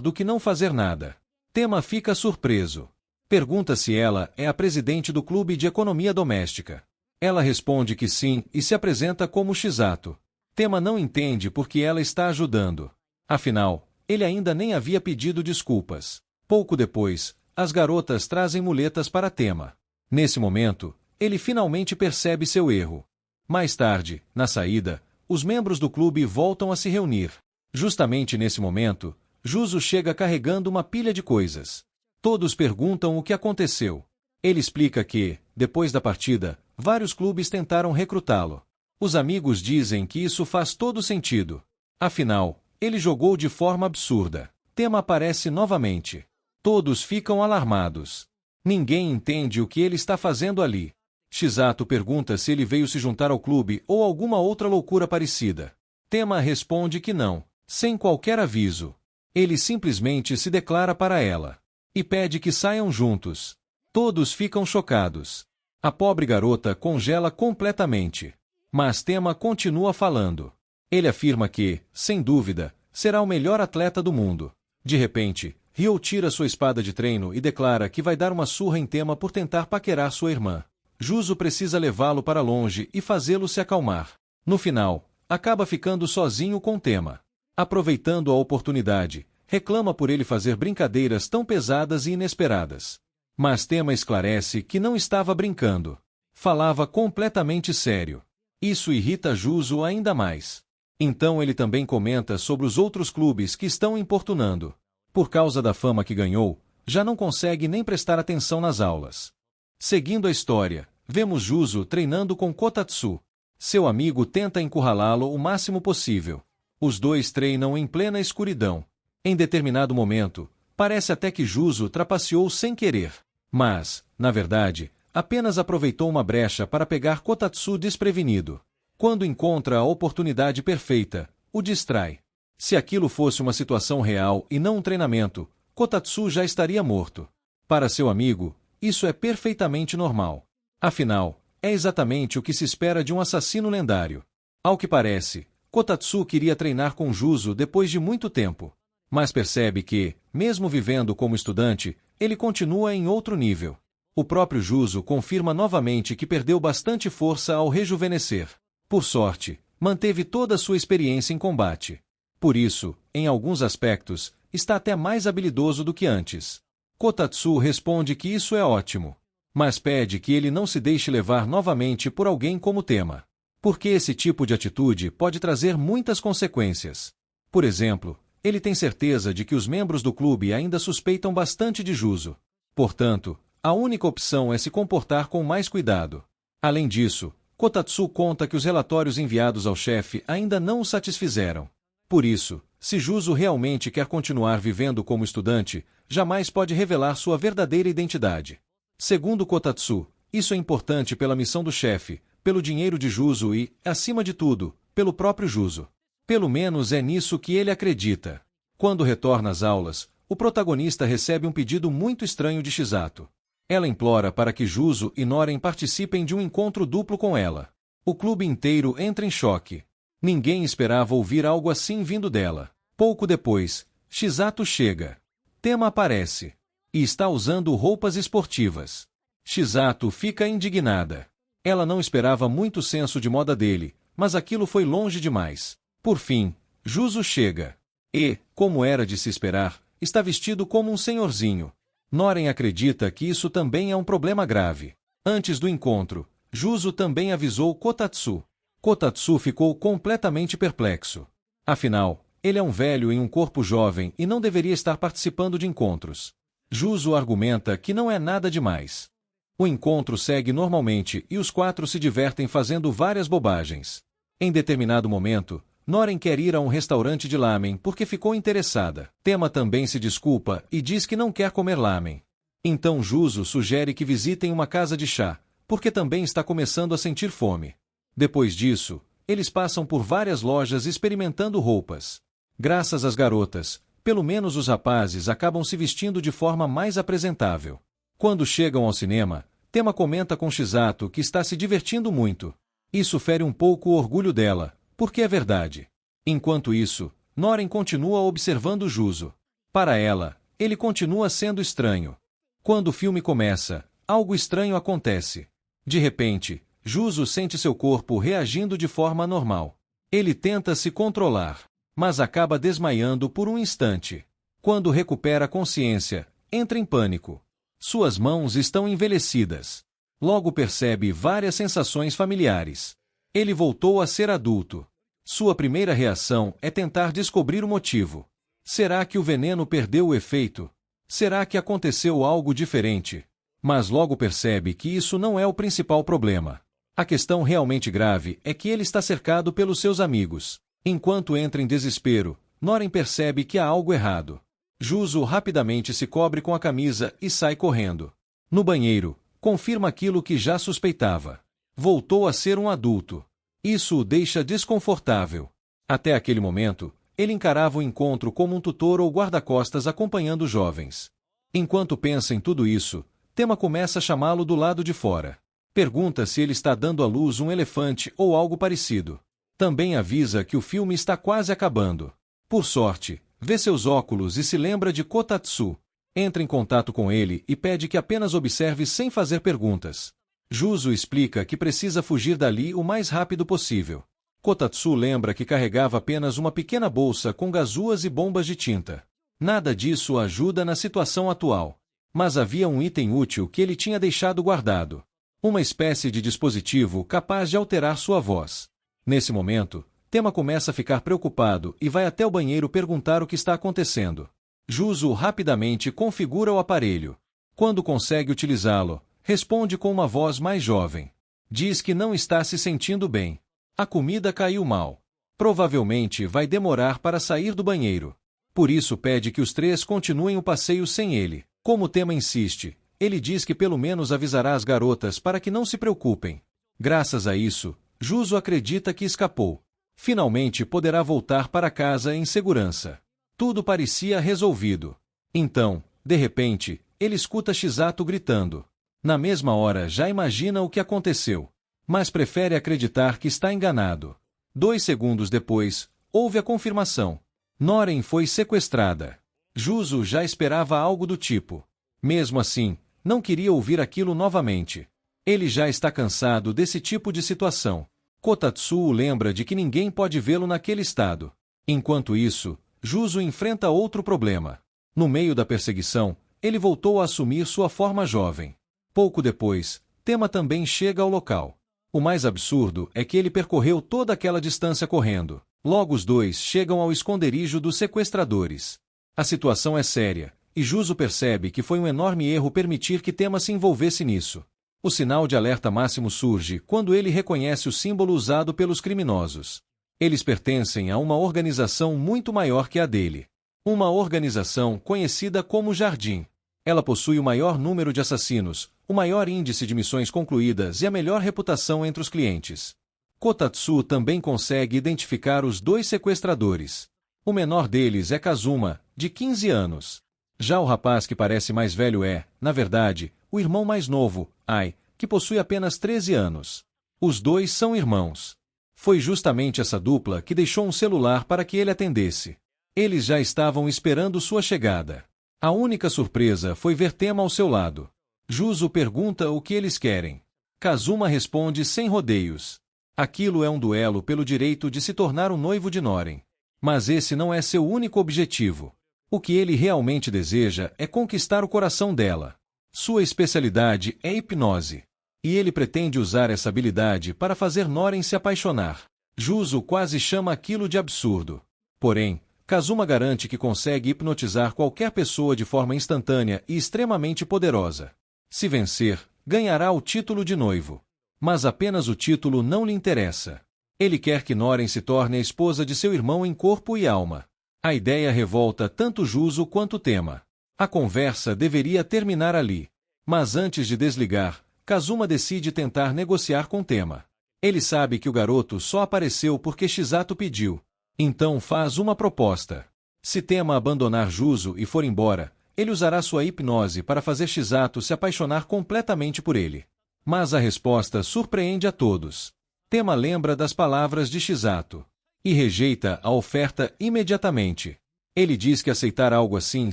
do que não fazer nada. Tema fica surpreso. Pergunta se ela é a presidente do clube de economia doméstica. Ela responde que sim e se apresenta como Shizato. Tema não entende porque ela está ajudando. Afinal, ele ainda nem havia pedido desculpas. Pouco depois, as garotas trazem muletas para Tema. Nesse momento, ele finalmente percebe seu erro. Mais tarde, na saída, os membros do clube voltam a se reunir. Justamente nesse momento, Juzo chega carregando uma pilha de coisas. Todos perguntam o que aconteceu. Ele explica que, depois da partida, vários clubes tentaram recrutá-lo. Os amigos dizem que isso faz todo sentido. Afinal, ele jogou de forma absurda. Tema aparece novamente. Todos ficam alarmados. Ninguém entende o que ele está fazendo ali. Chisato pergunta se ele veio se juntar ao clube ou alguma outra loucura parecida. Tema responde que não, sem qualquer aviso. Ele simplesmente se declara para ela. E pede que saiam juntos. Todos ficam chocados. A pobre garota congela completamente. Mas Tema continua falando. Ele afirma que, sem dúvida, será o melhor atleta do mundo. De repente, Ryo tira sua espada de treino e declara que vai dar uma surra em Tema por tentar paquerar sua irmã. Juzo precisa levá-lo para longe e fazê-lo se acalmar. No final, acaba ficando sozinho com Tema. Aproveitando a oportunidade, reclama por ele fazer brincadeiras tão pesadas e inesperadas. Mas Tema esclarece que não estava brincando. Falava completamente sério. Isso irrita Juzo ainda mais. Então ele também comenta sobre os outros clubes que estão importunando. Por causa da fama que ganhou, já não consegue nem prestar atenção nas aulas. Seguindo a história, vemos Juzo treinando com Kotatsu. Seu amigo tenta encurralá-lo o máximo possível. Os dois treinam em plena escuridão. Em determinado momento, parece até que Juzo trapaceou sem querer. Mas, na verdade, apenas aproveitou uma brecha para pegar Kotatsu desprevenido. Quando encontra a oportunidade perfeita, o distrai. Se aquilo fosse uma situação real e não um treinamento, Kotatsu já estaria morto. Para seu amigo, isso é perfeitamente normal. Afinal, é exatamente o que se espera de um assassino lendário. Ao que parece, Kotatsu queria treinar com Juzo depois de muito tempo. Mas percebe que, mesmo vivendo como estudante, ele continua em outro nível. O próprio Juzo confirma novamente que perdeu bastante força ao rejuvenescer. Por sorte, manteve toda a sua experiência em combate. Por isso, em alguns aspectos, está até mais habilidoso do que antes. Kotatsu responde que isso é ótimo, mas pede que ele não se deixe levar novamente por alguém como Tema. Porque esse tipo de atitude pode trazer muitas consequências. Por exemplo, ele tem certeza de que os membros do clube ainda suspeitam bastante de Juzo. Portanto, a única opção é se comportar com mais cuidado. Além disso, Kotatsu conta que os relatórios enviados ao chefe ainda não o satisfizeram. Por isso, se Juzo realmente quer continuar vivendo como estudante, jamais pode revelar sua verdadeira identidade. Segundo Kotatsu, isso é importante pela missão do chefe, pelo dinheiro de Juzo e, acima de tudo, pelo próprio Juzo. Pelo menos é nisso que ele acredita. Quando retorna às aulas, o protagonista recebe um pedido muito estranho de Chisato. Ela implora para que Juzo e Noren participem de um encontro duplo com ela. O clube inteiro entra em choque. Ninguém esperava ouvir algo assim vindo dela. Pouco depois, Chisato chega. Tema aparece. E está usando roupas esportivas. Chisato fica indignada. Ela não esperava muito senso de moda dele, mas aquilo foi longe demais. Por fim, Juzo chega. E, como era de se esperar, está vestido como um senhorzinho. Noren acredita que isso também é um problema grave. Antes do encontro, Juzo também avisou Kotatsu. Kotatsu ficou completamente perplexo. Afinal, ele é um velho em um corpo jovem e não deveria estar participando de encontros. Juzo argumenta que não é nada demais. O encontro segue normalmente e os quatro se divertem fazendo várias bobagens. Em determinado momento, Noren quer ir a um restaurante de lamen porque ficou interessada. Tema também se desculpa e diz que não quer comer lamen. Então Juzo sugere que visitem uma casa de chá, porque também está começando a sentir fome. Depois disso, eles passam por várias lojas experimentando roupas. Graças às garotas, pelo menos os rapazes acabam se vestindo de forma mais apresentável. Quando chegam ao cinema, Tema comenta com Chisato que está se divertindo muito. Isso fere um pouco o orgulho dela, porque é verdade. Enquanto isso, Noren continua observando Juzo. Para ela, ele continua sendo estranho. Quando o filme começa, algo estranho acontece. De repente, Juzo sente seu corpo reagindo de forma anormal. Ele tenta se controlar, mas acaba desmaiando por um instante. Quando recupera a consciência, entra em pânico. Suas mãos estão envelhecidas. Logo percebe várias sensações familiares. Ele voltou a ser adulto. Sua primeira reação é tentar descobrir o motivo. Será que o veneno perdeu o efeito? Será que aconteceu algo diferente? Mas logo percebe que isso não é o principal problema. A questão realmente grave é que ele está cercado pelos seus amigos. Enquanto entra em desespero, Noren percebe que há algo errado. Juzo rapidamente se cobre com a camisa e sai correndo. No banheiro, confirma aquilo que já suspeitava. Voltou a ser um adulto. Isso o deixa desconfortável. Até aquele momento, ele encarava o encontro como um tutor ou guarda-costas acompanhando jovens. Enquanto pensa em tudo isso, Tema começa a chamá-lo do lado de fora. Pergunta se ele está dando à luz um elefante ou algo parecido. Também avisa que o filme está quase acabando. Por sorte, vê seus óculos e se lembra de Kotatsu. Entra em contato com ele e pede que apenas observe sem fazer perguntas. Juzo explica que precisa fugir dali o mais rápido possível. Kotatsu lembra que carregava apenas uma pequena bolsa com gazuas e bombas de tinta. Nada disso ajuda na situação atual. Mas havia um item útil que ele tinha deixado guardado. Uma espécie de dispositivo capaz de alterar sua voz. Nesse momento, Tema começa a ficar preocupado e vai até o banheiro perguntar o que está acontecendo. Juzo rapidamente configura o aparelho. Quando consegue utilizá-lo, responde com uma voz mais jovem. Diz que não está se sentindo bem. A comida caiu mal. Provavelmente vai demorar para sair do banheiro. Por isso pede que os três continuem o passeio sem ele. Como Tema insiste, ele diz que pelo menos avisará as garotas para que não se preocupem. Graças a isso, Juzo acredita que escapou. Finalmente poderá voltar para casa em segurança. Tudo parecia resolvido. Então, de repente, ele escuta Shizato gritando. Na mesma hora já imagina o que aconteceu. Mas prefere acreditar que está enganado. 2 segundos depois, houve a confirmação. Noren foi sequestrada. Juzo já esperava algo do tipo. Mesmo assim, não queria ouvir aquilo novamente. Ele já está cansado desse tipo de situação. Kotatsu o lembra de que ninguém pode vê-lo naquele estado. Enquanto isso, Juzo enfrenta outro problema. No meio da perseguição, ele voltou a assumir sua forma jovem. Pouco depois, Tema também chega ao local. O mais absurdo é que ele percorreu toda aquela distância correndo. Logo os dois chegam ao esconderijo dos sequestradores. A situação é séria, e Juzo percebe que foi um enorme erro permitir que Tema se envolvesse nisso. O sinal de alerta máximo surge quando ele reconhece o símbolo usado pelos criminosos. Eles pertencem a uma organização muito maior que a dele. Uma organização conhecida como Jardim. Ela possui o maior número de assassinos, o maior índice de missões concluídas e a melhor reputação entre os clientes. Kotatsu também consegue identificar os 2 sequestradores. O menor deles é Kazuma, de 15 anos. Já o rapaz que parece mais velho é, na verdade, o irmão mais novo, Ai, que possui apenas 13 anos. Os 2 são irmãos. Foi justamente essa dupla que deixou um celular para que ele atendesse. Eles já estavam esperando sua chegada. A única surpresa foi ver Tema ao seu lado. Juzo pergunta o que eles querem. Kazuma responde sem rodeios. Aquilo é um duelo pelo direito de se tornar o noivo de Noren. Mas esse não é seu único objetivo. O que ele realmente deseja é conquistar o coração dela. Sua especialidade é hipnose. E ele pretende usar essa habilidade para fazer Noren se apaixonar. Juzo quase chama aquilo de absurdo. Porém, Kazuma garante que consegue hipnotizar qualquer pessoa de forma instantânea e extremamente poderosa. Se vencer, ganhará o título de noivo. Mas apenas o título não lhe interessa. Ele quer que Noren se torne a esposa de seu irmão em corpo e alma. A ideia revolta tanto Juzo quanto Tema. A conversa deveria terminar ali. Mas antes de desligar, Kazuma decide tentar negociar com Tema. Ele sabe que o garoto só apareceu porque Shizato pediu. Então faz uma proposta. Se Tema abandonar Juzo e for embora, ele usará sua hipnose para fazer Shizato se apaixonar completamente por ele. Mas a resposta surpreende a todos. Tema lembra das palavras de Shizato e rejeita a oferta imediatamente. Ele diz que aceitar algo assim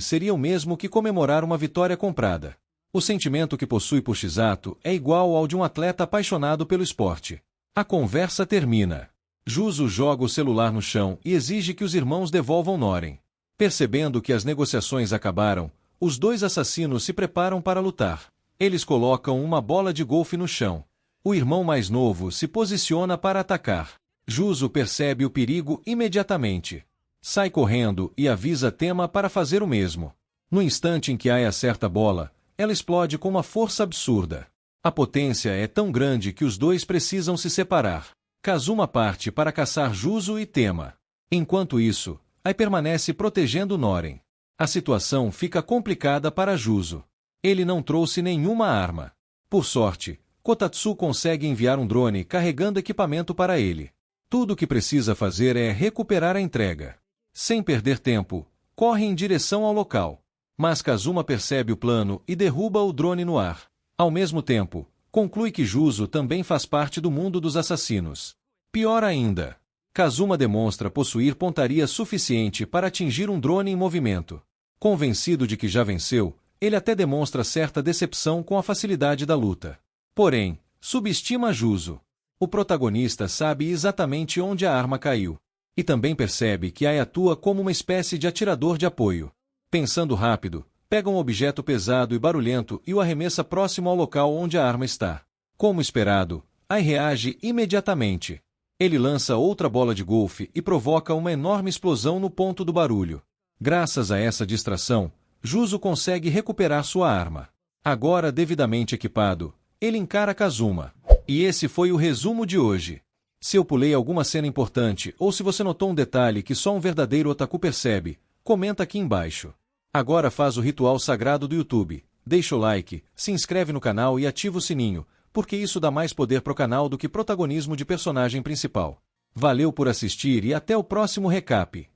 seria o mesmo que comemorar uma vitória comprada. O sentimento que possui por Shizato é igual ao de um atleta apaixonado pelo esporte. A conversa termina. Juzo joga o celular no chão e exige que os irmãos devolvam Noren. Percebendo que as negociações acabaram, os 2 assassinos se preparam para lutar. Eles colocam uma bola de golfe no chão. O irmão mais novo se posiciona para atacar. Juzo percebe o perigo imediatamente. Sai correndo e avisa Tema para fazer o mesmo. No instante em que Ai acerta a bola, ela explode com uma força absurda. A potência é tão grande que os 2 precisam se separar. Kazuma parte para caçar Juzo e Tema. Enquanto isso, Ai permanece protegendo Noren. A situação fica complicada para Juzo. Ele não trouxe nenhuma arma. Por sorte, Kotatsu consegue enviar um drone carregando equipamento para ele. Tudo o que precisa fazer é recuperar a entrega. Sem perder tempo, corre em direção ao local. Mas Kazuma percebe o plano e derruba o drone no ar. Ao mesmo tempo, conclui que Juzo também faz parte do mundo dos assassinos. Pior ainda, Kazuma demonstra possuir pontaria suficiente para atingir um drone em movimento. Convencido de que já venceu, ele até demonstra certa decepção com a facilidade da luta. Porém, subestima Juzo. O protagonista sabe exatamente onde a arma caiu. E também percebe que Ai atua como uma espécie de atirador de apoio. Pensando rápido, pega um objeto pesado e barulhento e o arremessa próximo ao local onde a arma está. Como esperado, Ai reage imediatamente. Ele lança outra bola de golfe e provoca uma enorme explosão no ponto do barulho. Graças a essa distração, Juzo consegue recuperar sua arma. Agora devidamente equipado, ele encara Kazuma. E esse foi o resumo de hoje. Se eu pulei alguma cena importante ou se você notou um detalhe que só um verdadeiro otaku percebe, comenta aqui embaixo. Agora faz o ritual sagrado do YouTube. Deixa o like, se inscreve no canal e ativa o sininho, porque isso dá mais poder pro canal do que protagonismo de personagem principal. Valeu por assistir e até o próximo recap.